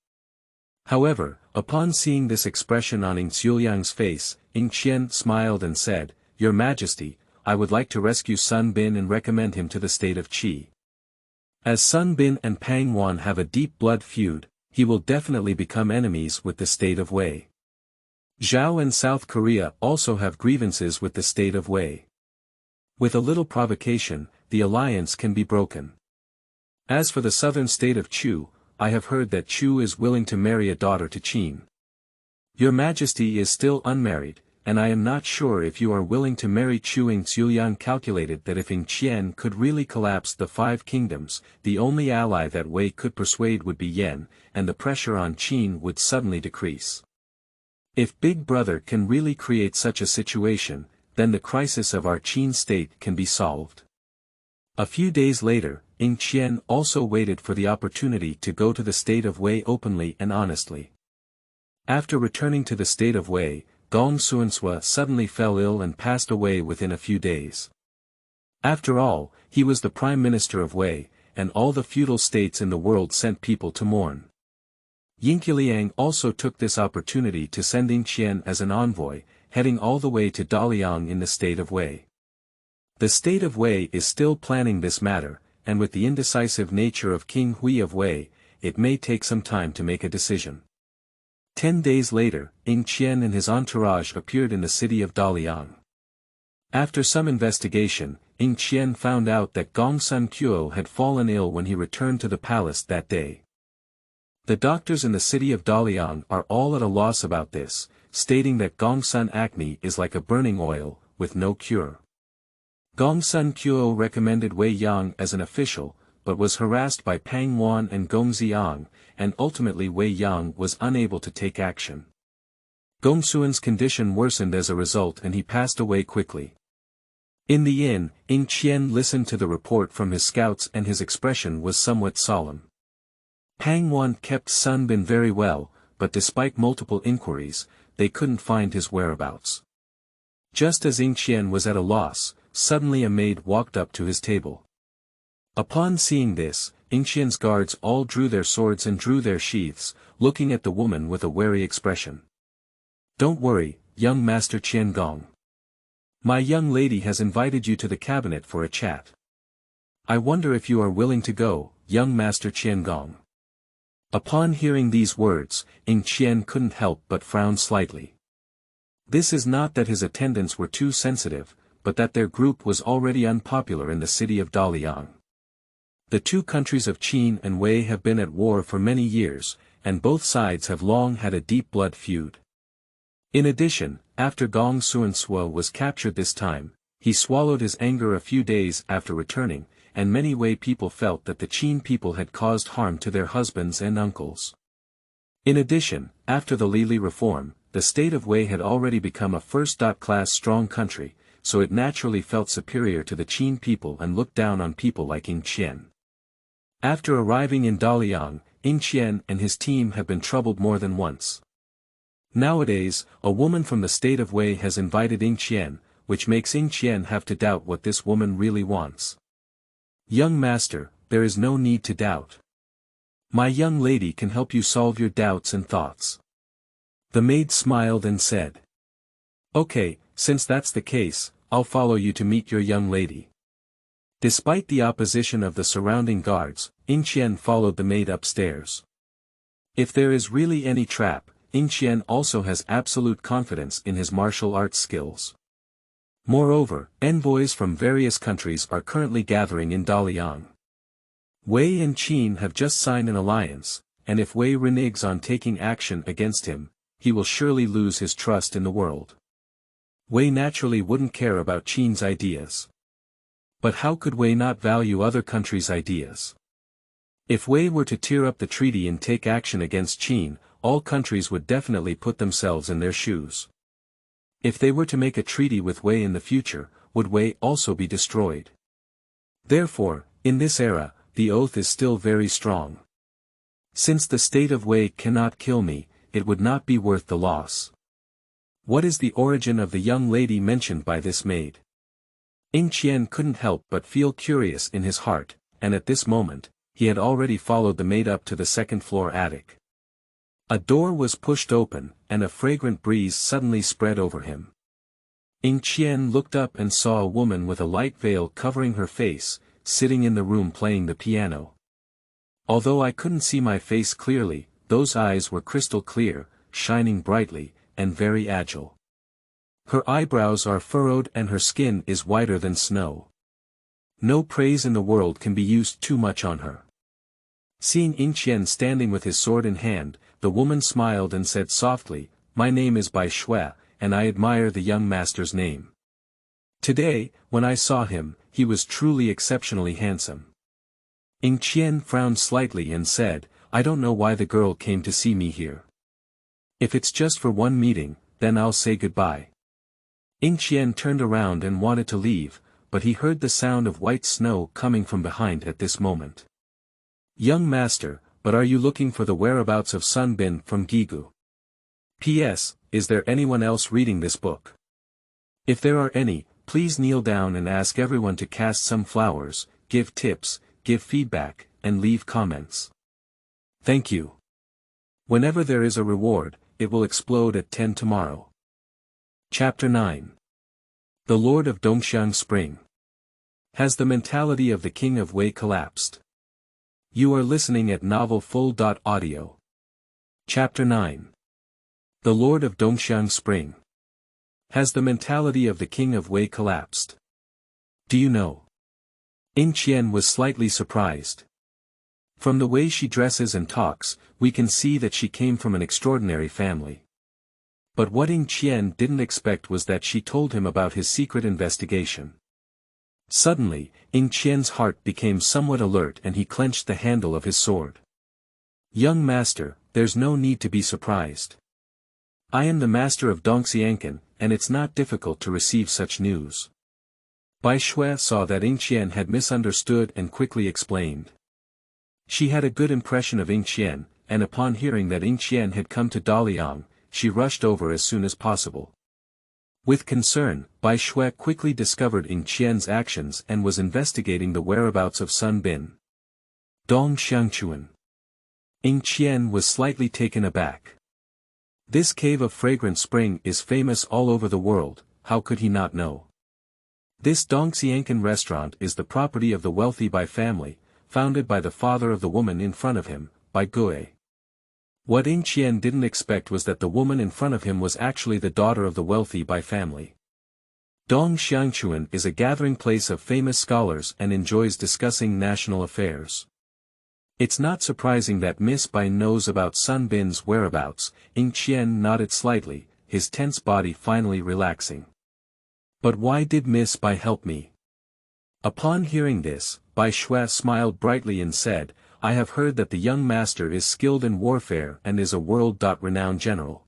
However, upon seeing this expression on Ying Xiuyang's face, Ying Qian smiled and said, "Your Majesty, I would like to rescue Sun Bin and recommend him to the state of Qi. As Sun Bin and Pang Wan have a deep blood feud, he will definitely become enemies with the state of Wei. Zhao and South Korea also have grievances with the state of Wei. With a little provocation, the alliance can be broken. As for the southern state of Chu, I have heard that Chu is willing to marry a daughter to Qin. Your Majesty is still unmarried, and I am not sure if you are willing to marry Chu." Ying Xiuyang calculated that if Ying Qian could really collapse the 5 kingdoms, the only ally that Wei could persuade would be Yen, and the pressure on Qin would suddenly decrease. If Big Brother can really create such a situation, then the crisis of our Qin state can be solved. A few days later, Ying Qian also waited for the opportunity to go to the state of Wei openly and honestly. After returning to the state of Wei, Gong Xuansua suddenly fell ill and passed away within a few days. After all, he was the prime minister of Wei, and all the feudal states in the world sent people to mourn. Ying also took this opportunity to send Ying Qian as an envoy, heading all the way to Daliang in the state of Wei. The state of Wei is still planning this matter, and with the indecisive nature of King Hui of Wei, it may take some time to make a decision. 10 days later, Ying Qian and his entourage appeared in the city of Daliang. After some investigation, Ying Qian found out that Gongsun Kuo had fallen ill when he returned to the palace that day. The doctors in the city of Daliang are all at a loss about this, stating that Gongsun acne is like a burning oil, with no cure. Gongsun Kuo recommended Wei Yang as an official, but was harassed by Pang Wan and Gong Xiang, and ultimately Wei Yang was unable to take action. Gongsun's condition worsened as a result and he passed away quickly. In the inn, Ying Qian listened to the report from his scouts and his expression was somewhat solemn. Pang Wan kept Sun Bin very well, but despite multiple inquiries, they couldn't find his whereabouts. Just as Ying Qian was at a loss, suddenly a maid walked up to his table. Upon seeing this, Ying Qian's guards all drew their swords and drew their sheaths, looking at the woman with a wary expression. "Don't worry, young Master Qiangong. My young lady has invited you to the cabinet for a chat. I wonder if you are willing to go, young Master Qiangong." Upon hearing these words, Ying Qian couldn't help but frown slightly. This is not that his attendants were too sensitive, but that their group was already unpopular in the city of Daliang. The 2 countries of Qin and Wei have been at war for many years, and both sides have long had a deep blood feud. In addition, after Gong Xuansua was captured this time, he swallowed his anger a few days after returning, and many Wei people felt that the Qin people had caused harm to their husbands and uncles. In addition, after the Lili reform, the state of Wei had already become a first-class strong country, so it naturally felt superior to the Qin people and looked down on people like Ying Qian. After arriving in Daliang, Ying Qian and his team have been troubled more than once. Nowadays, a woman from the state of Wei has invited Ying Qian, which makes Ying Qian have to doubt what this woman really wants. "Young master, there is no need to doubt. My young lady can help you solve your doubts and thoughts." The maid smiled and said, "Okay, since that's the case, I'll follow you to meet your young lady." Despite the opposition of the surrounding guards, Ying Qian followed the maid upstairs. If there is really any trap, Ying Qian also has absolute confidence in his martial arts skills. Moreover, envoys from various countries are currently gathering in Daliang. Wei and Qin have just signed an alliance, and if Wei reneges on taking action against him, he will surely lose his trust in the world. Wei naturally wouldn't care about Qin's ideas. But how could Wei not value other countries' ideas? If Wei were to tear up the treaty and take action against Qin, all countries would definitely put themselves in their shoes. If they were to make a treaty with Wei in the future, would Wei also be destroyed? Therefore, in this era, the oath is still very strong. Since the state of Wei cannot kill me, it would not be worth the loss. What is the origin of the young lady mentioned by this maid? Ying Qian couldn't help but feel curious in his heart, and at this moment, he had already followed the maid up to the second-floor attic. A door was pushed open, and a fragrant breeze suddenly spread over him. Ying Qian looked up and saw a woman with a light veil covering her face, sitting in the room playing the piano. Although I couldn't see my face clearly, those eyes were crystal clear, shining brightly, and very agile. Her eyebrows are furrowed and her skin is whiter than snow. No praise in the world can be used too much on her. Seeing Ying Qian standing with his sword in hand, the woman smiled and said softly, "My name is Bai Shui, and I admire the young master's name. Today, when I saw him, he was truly exceptionally handsome." Ying Qian frowned slightly and said, "I don't know why the girl came to see me here. If it's just for one meeting, then I'll say goodbye." Ying Qian turned around and wanted to leave, but he heard the sound of white snow coming from behind at this moment. "Young master, but are you looking for the whereabouts of Sun Bin from Gigu? P.S. Is there anyone else reading this book? If there are any, please kneel down and ask everyone to cast some flowers, give tips, give feedback, and leave comments. Thank you. Whenever there is a reward, it will explode at 10 tomorrow." Chapter 9. The Lord of Dongxiang Spring. Has the mentality of the King of Wei collapsed? You are listening at novelfull.audio. Chapter 9. The Lord of Dongxiang Spring. Has the mentality of the King of Wei collapsed? Do you know? Ying Qian was slightly surprised. From the way she dresses and talks, we can see that she came from an extraordinary family. But what Ying Qian didn't expect was that she told him about his secret investigation. Suddenly, Ying Qian's heart became somewhat alert and he clenched the handle of his sword. "Young master, there's no need to be surprised. I am the master of Dongxiang, and it's not difficult to receive such news." Bai Shui saw that Ying Qian had misunderstood and quickly explained. She had a good impression of Ying Qian, and upon hearing that Ying Qian had come to Daliang, she rushed over as soon as possible. With concern, Bai Shui quickly discovered Ying Qian's actions and was investigating the whereabouts of Sun Bin. Dongxiang. Ying Qian was slightly taken aback. This cave of fragrant spring is famous all over the world, how could he not know? This Dongxiang restaurant is the property of the wealthy Bai family, founded by the father of the woman in front of him, Bai Gui. What Ying Qian didn't expect was that the woman in front of him was actually the daughter of the wealthy Bai family. Dongxiang is a gathering place of famous scholars and enjoys discussing national affairs. It's not surprising that Miss Bai knows about Sun Bin's whereabouts. Ying Qian nodded slightly, his tense body finally relaxing. "But why did Miss Bai help me?" Upon hearing this, Bai Shui smiled brightly and said, "I have heard that the young master is skilled in warfare and is a world-renowned general.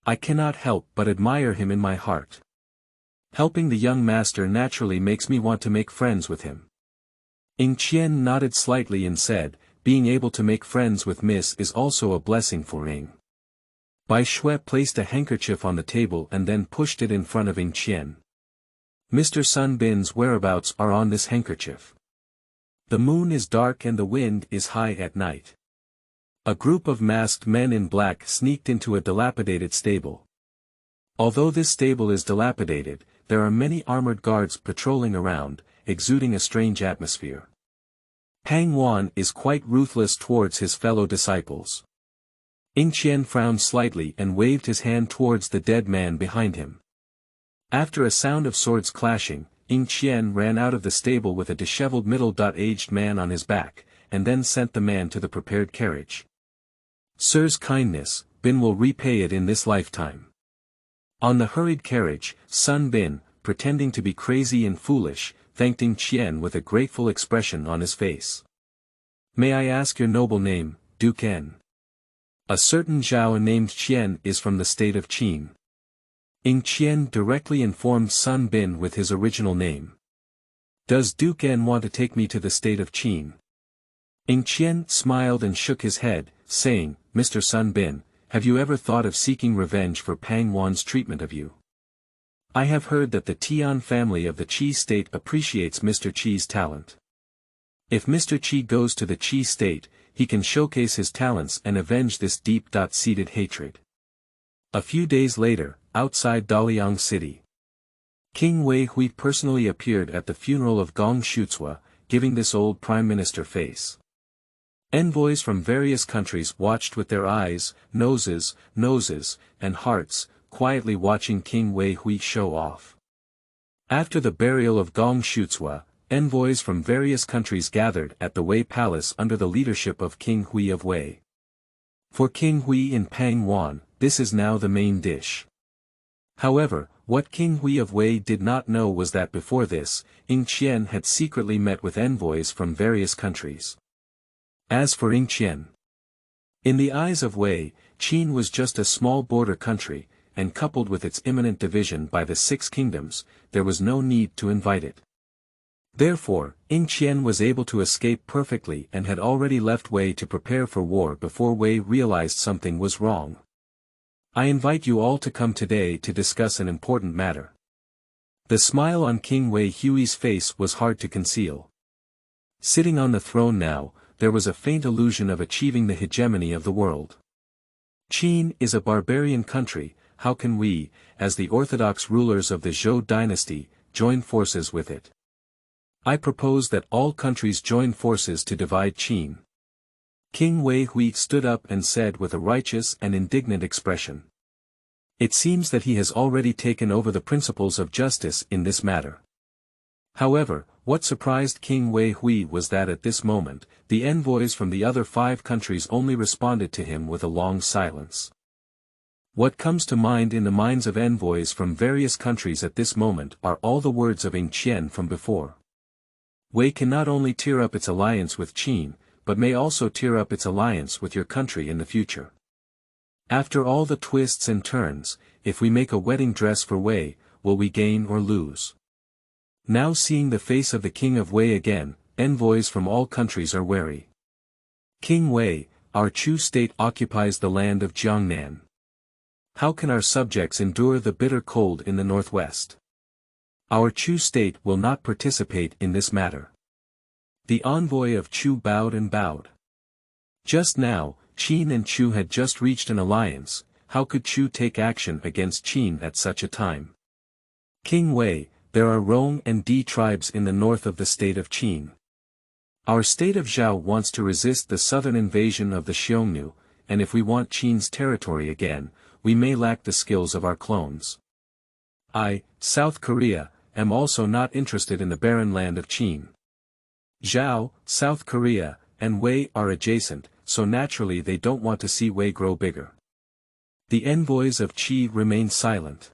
I cannot help but admire him in my heart. Helping the young master naturally makes me want to make friends with him." Ying Qian nodded slightly and said, "Being able to make friends with Miss is also a blessing for Ying." Bai Shui placed a handkerchief on the table and then pushed it in front of Ying Qian. "Mr. Sun Bin's whereabouts are on this handkerchief. The moon is dark and the wind is high at night." A group of masked men in black sneaked into a dilapidated stable. Although this stable is dilapidated, there are many armored guards patrolling around, exuding a strange atmosphere. Hang Wan is quite ruthless towards his fellow disciples. Ying Qian frowned slightly and waved his hand towards the dead man behind him. After a sound of swords clashing, Ying Qian ran out of the stable with a disheveled middle-aged man on his back, and then sent the man to the prepared carriage. "Sir's kindness, Bin will repay it in this lifetime." On the hurried carriage, Sun Bin, pretending to be crazy and foolish, thanked Ying Qian with a grateful expression on his face. "May I ask your noble name, Duke N?" "A certain Zhao named Qian is from the state of Qin." Ying Qian directly informed Sun Bin with his original name. "Does Duke N want to take me to the state of Qin?" Ying Qian smiled and shook his head, saying, "Mr. Sun Bin, have you ever thought of seeking revenge for Pang Wan's treatment of you? I have heard that the Tian family of the Qi state appreciates Mr. Qi's talent. If Mr. Qi goes to the Qi state, he can showcase his talents and avenge this deep-seated hatred. A few days later, outside Daliang city, King Wei Hui personally appeared at the funeral of Gong Shutsua, giving this old prime minister face. Envoys from various countries watched with their eyes, noses, and hearts, quietly watching King Wei Hui show off. After the burial of Gong Shutsua, envoys from various countries gathered at the Wei Palace under the leadership of King Hui of Wei. For King Hui in Pang Wan, this is now the main dish. However, what King Hui of Wei did not know was that before this, Ying Qian had secretly met with envoys from various countries. As for Ying Qian, in the eyes of Wei, Qin was just a small border country, and coupled with its imminent division by the Six Kingdoms, there was no need to invite it. Therefore, Ying Qian was able to escape perfectly and had already left Wei to prepare for war before Wei realized something was wrong. I invite you all to come today to discuss an important matter. The smile on King Wei Hui's face was hard to conceal. Sitting on the throne now, there was a faint illusion of achieving the hegemony of the world. Qin is a barbarian country, how can we, as the orthodox rulers of the Zhou dynasty, join forces with it? I propose that all countries join forces to divide Qin. King Wei Hui stood up and said with a righteous and indignant expression. It seems that he has already taken over the principles of justice in this matter. However, what surprised King Wei Hui was that at this moment, the envoys from the other 5 countries only responded to him with a long silence. What comes to mind in the minds of envoys from various countries at this moment are all the words of Ying Qian from before. Wei can not only tear up its alliance with Qin, but may also tear up its alliance with your country in the future. After all the twists and turns, if we make a wedding dress for Wei, will we gain or lose? Now seeing the face of the King of Wei again, envoys from all countries are wary. King Wei, our Chu state occupies the land of Jiangnan. How can our subjects endure the bitter cold in the northwest? Our Chu state will not participate in this matter. The envoy of Chu bowed and bowed. Just now, Qin and Chu had just reached an alliance, how could Chu take action against Qin at such a time? King Wei, there are Rong and Di tribes in the north of the state of Qin. Our state of Zhao wants to resist the southern invasion of the Xiongnu, and if we want Qin's territory again, we may lack the skills of our clones. I, South Korea, am also not interested in the barren land of Qin. Zhao, South Korea, and Wei are adjacent, so naturally they don't want to see Wei grow bigger. The envoys of Qi remained silent.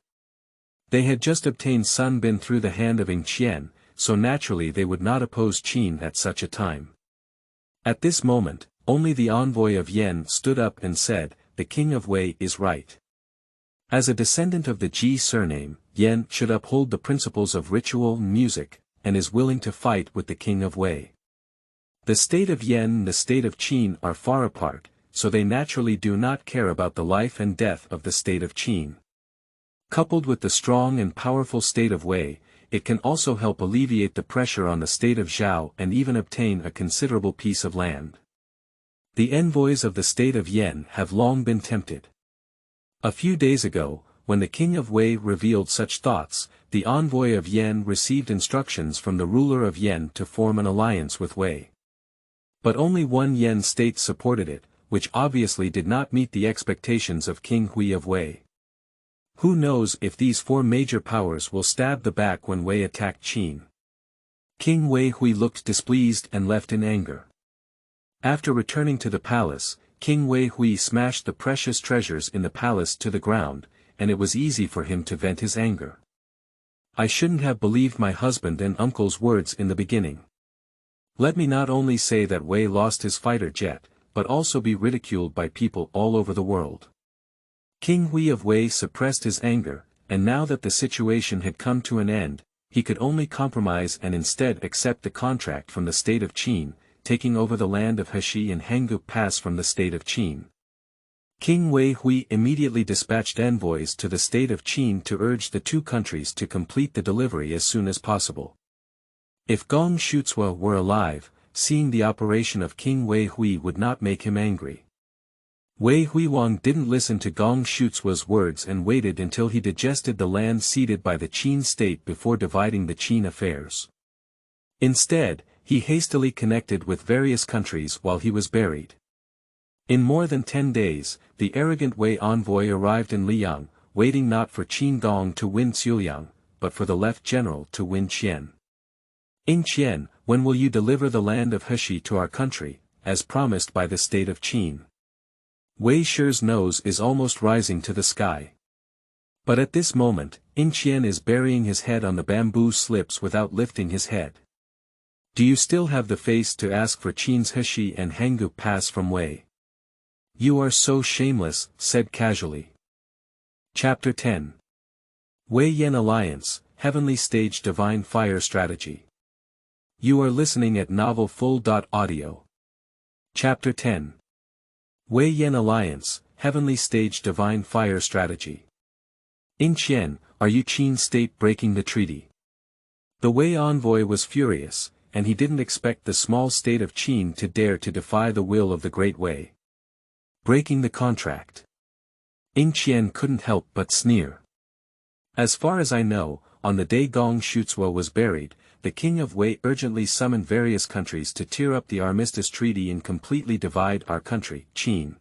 They had just obtained Sun Bin through the hand of Ying Qian, so naturally they would not oppose Qin at such a time. At this moment, only the envoy of Yen stood up and said, the King of Wei is right. As a descendant of the Ji surname, Yen should uphold the principles of ritual and music, and is willing to fight with the King of Wei. The state of Yen and the state of Qin are far apart, so they naturally do not care about the life and death of the state of Qin. Coupled with the strong and powerful state of Wei, it can also help alleviate the pressure on the state of Zhao and even obtain a considerable piece of land. The envoys of the state of Yen have long been tempted. A few days ago, when the King of Wei revealed such thoughts, the envoy of Yen received instructions from the ruler of Yen to form an alliance with Wei. But only one Yen state supported it, which obviously did not meet the expectations of King Hui of Wei. Who knows if these 4 major powers will stab the back when Wei attacked Qin. King Wei Hui looked displeased and left in anger. After returning to the palace, King Wei Hui smashed the precious treasures in the palace to the ground, and it was easy for him to vent his anger. I shouldn't have believed my husband and uncle's words in the beginning. Let me not only say that Wei lost his fighter jet, but also be ridiculed by people all over the world. King Hui of Wei suppressed his anger, and now that the situation had come to an end, he could only compromise and instead accept the contract from the state of Qin, taking over the land of Heshi and Hangu Pass from the state of Qin. King Wei immediately dispatched envoys to the state of Qin to urge the two countries to complete the delivery as soon as possible. If Gong Shutsua were alive, seeing the operation of King Wei would not make him angry. Wei Huiwang didn't listen to Gong Shutua's words and waited until he digested the land ceded by the Qin state before dividing the Qin affairs. Instead, he hastily connected with various countries while he was buried. In more than 10 days, the arrogant Wei envoy arrived in Liang, waiting not for Qin Gong to win Zhuliang, but for the left general to win Qian. "Ying Qian, when will you deliver the land of He to our country, as promised by the state of Qin?" Wei Shi's nose is almost rising to the sky. But at this moment, Ying Qian is burying his head on the bamboo slips without lifting his head. "Do you still have the face to ask for Qin's He and Hangu Pass from Wei?" "You are so shameless," said casually. Chapter 10. Wei Yan Alliance, Heavenly Stage Divine Fire Strategy. You are listening at novelfull.audio. Chapter 10. Wei Yan Alliance, Heavenly Stage Divine Fire Strategy. "Ying Qian, are you Qin state breaking the treaty?" The Wei envoy was furious, and he didn't expect the small state of Qin to dare to defy the will of the Great Wei. Breaking the contract. Ying Qian couldn't help but sneer. "As far as I know, on the day Gong Shutsua was buried, the King of Wei urgently summoned various countries to tear up the armistice treaty and completely divide our country, Qin.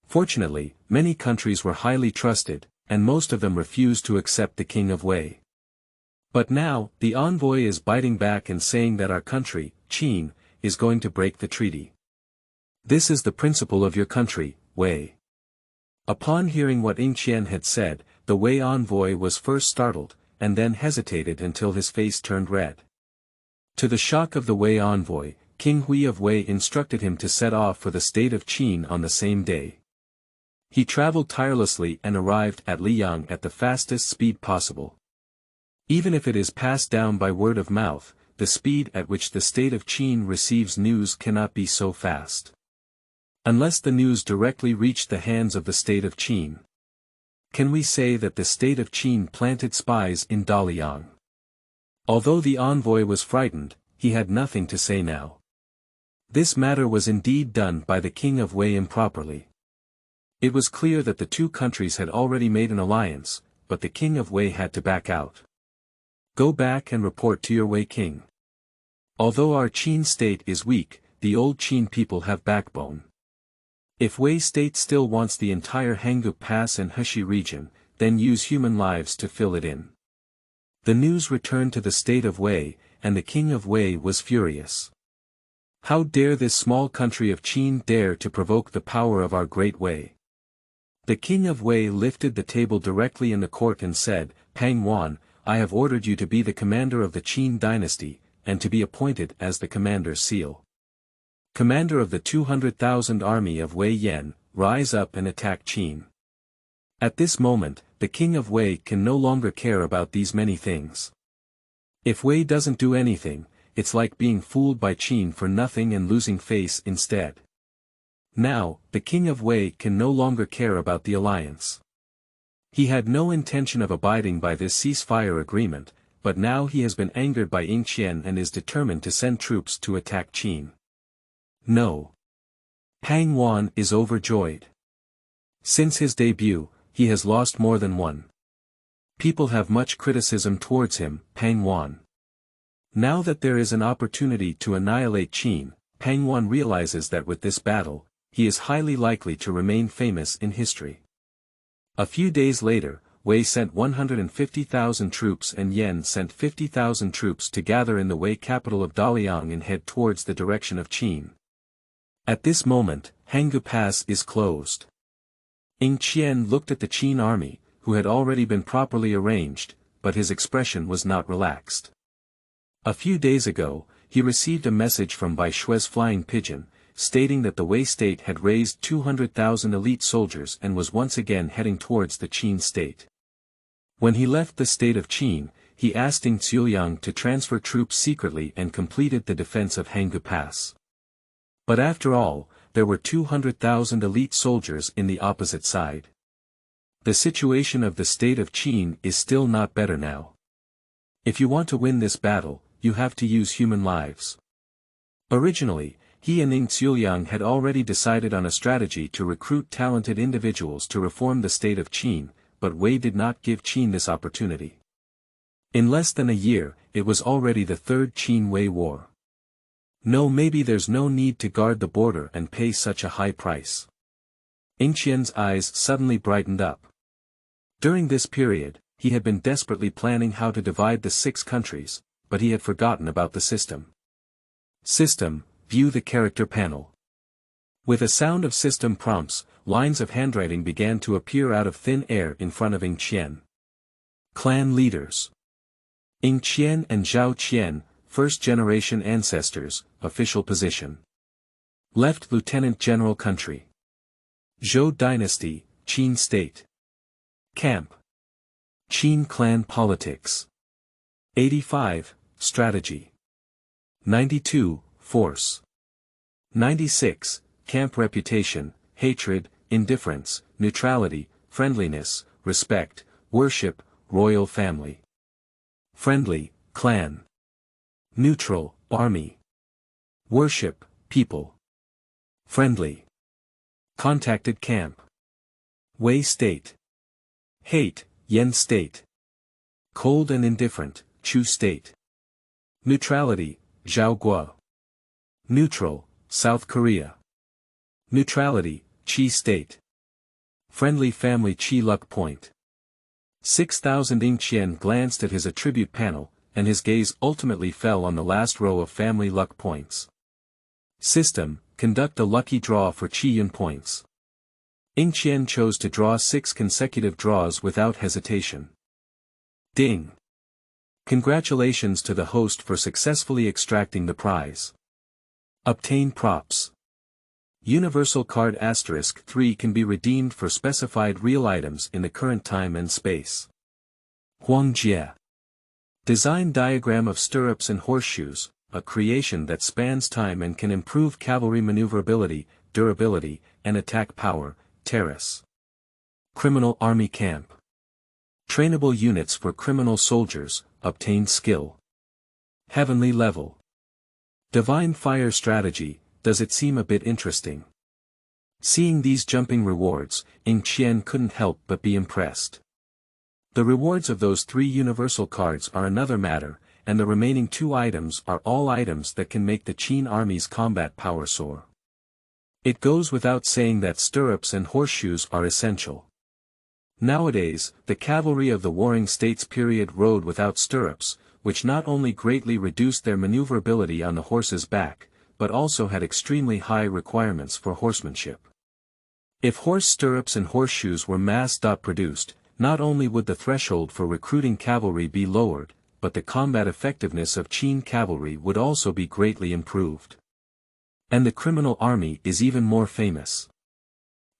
Fortunately, many countries were highly trusted, and most of them refused to accept the King of Wei. But now, the envoy is biting back and saying that our country, Qin, is going to break the treaty. This is the principle of your country, Wei." Upon hearing what Ying Qian had said, the Wei envoy was first startled, and then hesitated until his face turned red. To the shock of the Wei envoy, King Hui of Wei instructed him to set off for the state of Qin on the same day. He traveled tirelessly and arrived at Liang at the fastest speed possible. Even if it is passed down by word of mouth, the speed at which the state of Qin receives news cannot be so fast. Unless the news directly reached the hands of the state of Qin. Can we say that the state of Qin planted spies in Daliang? Although the envoy was frightened, he had nothing to say now. This matter was indeed done by the King of Wei improperly. It was clear that the two countries had already made an alliance, but the King of Wei had to back out. "Go back and report to your Wei king. Although our Qin state is weak, the old Qin people have backbone. If Wei state still wants the entire Hangu Pass and He region, then use human lives to fill it in." The news returned to the state of Wei, and the King of Wei was furious. How dare this small country of Qin dare to provoke the power of our great Wei? The King of Wei lifted the table directly in the court and said, "Pang Wan, I have ordered you to be the commander of the Qin dynasty, and to be appointed as the commander's seal. Commander of the 200,000 army of Wei Yan, rise up and attack Qin." At this moment, the King of Wei can no longer care about these many things. If Wei doesn't do anything, it's like being fooled by Qin for nothing and losing face instead. Now, the King of Wei can no longer care about the alliance. He had no intention of abiding by this ceasefire agreement, but now he has been angered by Ying Qian and is determined to send troops to attack Qin. No. Pang Wan is overjoyed. Since his debut, he has lost more than one. People have much criticism towards him, Pang Wan. Now that there is an opportunity to annihilate Qin, Pang Wan realizes that with this battle, he is highly likely to remain famous in history. A few days later, Wei sent 150,000 troops and Yan sent 50,000 troops to gather in the Wei capital of Daliang and head towards the direction of Qin. At this moment, Hangu Pass is closed. Ying Qian looked at the Qin army, who had already been properly arranged, but his expression was not relaxed. A few days ago, he received a message from Bai Shui's flying pigeon, stating that the Wei state had raised 200,000 elite soldiers and was once again heading towards the Qin state. When he left the state of Qin, he asked Ying Zhuliang to transfer troops secretly and completed the defense of Hangu Pass. But after all, there were 200,000 elite soldiers in the opposite side. The situation of the state of Qin is still not better now. If you want to win this battle, you have to use human lives. Originally, he and Xiaoyang had already decided on a strategy to recruit talented individuals to reform the state of Qin, but Wei did not give Qin this opportunity. In less than a year, it was already the Third Qin-Wei War. No, maybe there's no need to guard the border and pay such a high price. Qian's eyes suddenly brightened up. During this period, he had been desperately planning how to divide the 6 countries, but he had forgotten about the system. System, view the character panel. With a sound of system prompts, lines of handwriting began to appear out of thin air in front of Qian. Clan leaders. Qian and Zhao Qian, first-generation ancestors, official position. Left Lieutenant General country. Zhou Dynasty, Qin State. Camp. Qin clan politics. 85, strategy. 92, force. 96, camp reputation, hatred, indifference, neutrality, friendliness, respect, worship, royal family. Friendly, clan. Neutral, army. Worship, people. Friendly. Contacted camp. Wei state. Hate, Yen state. Cold and indifferent, Chu state. Neutrality, Xiagui. Neutral, South Korea. Neutrality, Qi state. Friendly family Qi luck point. 6,000 Qian glanced at his attribute panel, and his gaze ultimately fell on the last row of family luck points. System, conduct a lucky draw for Qi Yun points. Qian chose to draw 6 consecutive draws without hesitation. Ding! Congratulations to the host for successfully extracting the prize. Obtain props. Universal card *3 can be redeemed for specified real items in the current time and space. Huangjie. Design diagram of stirrups and horseshoes, a creation that spans time and can improve cavalry maneuverability, durability, and attack power. Terrace. Criminal army camp. Trainable units for criminal soldiers, obtain skill. Heavenly level. Divine fire strategy, does it seem a bit interesting? Seeing these jumping rewards, Qian couldn't help but be impressed. The rewards of those 3 universal cards are another matter, and the remaining 2 items are all items that can make the Qin army's combat power soar. It goes without saying that stirrups and horseshoes are essential. Nowadays, the cavalry of the Warring States period rode without stirrups, which not only greatly reduced their maneuverability on the horse's back, but also had extremely high requirements for horsemanship. If horse stirrups and horseshoes were mass-produced, not only would the threshold for recruiting cavalry be lowered, but the combat effectiveness of Qin cavalry would also be greatly improved. And the criminal army is even more famous.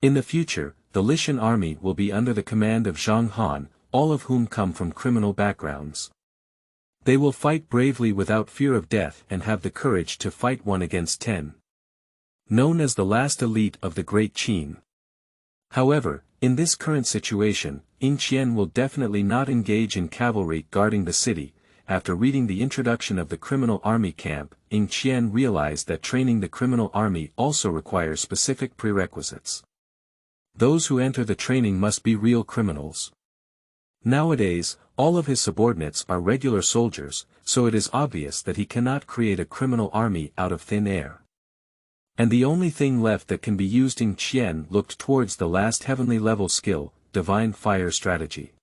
In the future, the Lixian army will be under the command of Zhang Han, all of whom come from criminal backgrounds. They will fight bravely without fear of death and have the courage to fight 1 against 10. Known as the last elite of the Great Qin. However, in this current situation, Qian will definitely not engage in cavalry guarding the city. After reading the introduction of the criminal army camp, Qian realized that training the criminal army also requires specific prerequisites. Those who enter the training must be real criminals. Nowadays, all of his subordinates are regular soldiers, so it is obvious that he cannot create a criminal army out of thin air. And the only thing left that can be used in Qian looked towards the last heavenly level skill, divine fire strategy.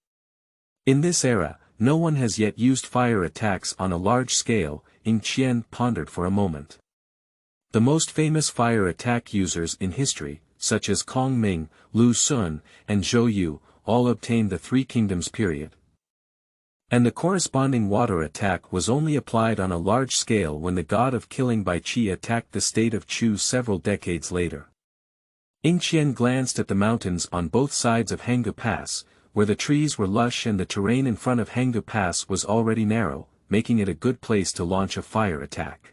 In this era, no one has yet used fire attacks on a large scale. Qian pondered for a moment. The most famous fire attack users in history, such as Kong Ming, Lu Sun, and Zhou Yu, all obtained the Three Kingdoms period. And the corresponding water attack was only applied on a large scale when the god of killing by Qi attacked the state of Chu several decades later. Qian glanced at the mountains on both sides of Hanggu Pass, where the trees were lush and the terrain in front of Hanggu Pass was already narrow, making it a good place to launch a fire attack.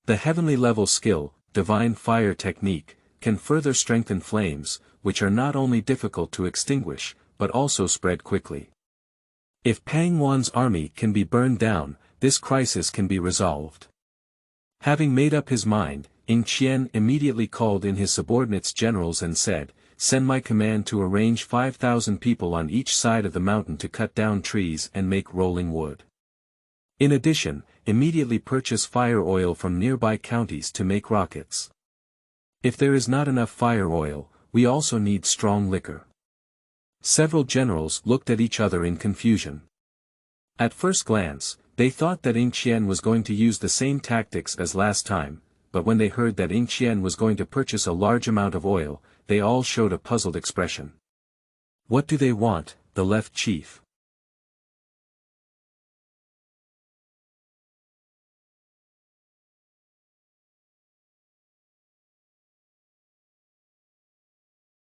The heavenly level skill, divine fire technique, can further strengthen flames, which are not only difficult to extinguish, but also spread quickly. If Pang Wan's army can be burned down, this crisis can be resolved. Having made up his mind, Ying Qian immediately called in his subordinates generals and said, "Send my command to arrange 5,000 people on each side of the mountain to cut down trees and make rolling wood. In addition, immediately purchase fire oil from nearby counties to make rockets. If there is not enough fire oil, we also need strong liquor." Several generals looked at each other in confusion. At first glance, they thought that Ying Qian was going to use the same tactics as last time, but when they heard that Ying Qian was going to purchase a large amount of oil, they all showed a puzzled expression. "What do they want?" the left chief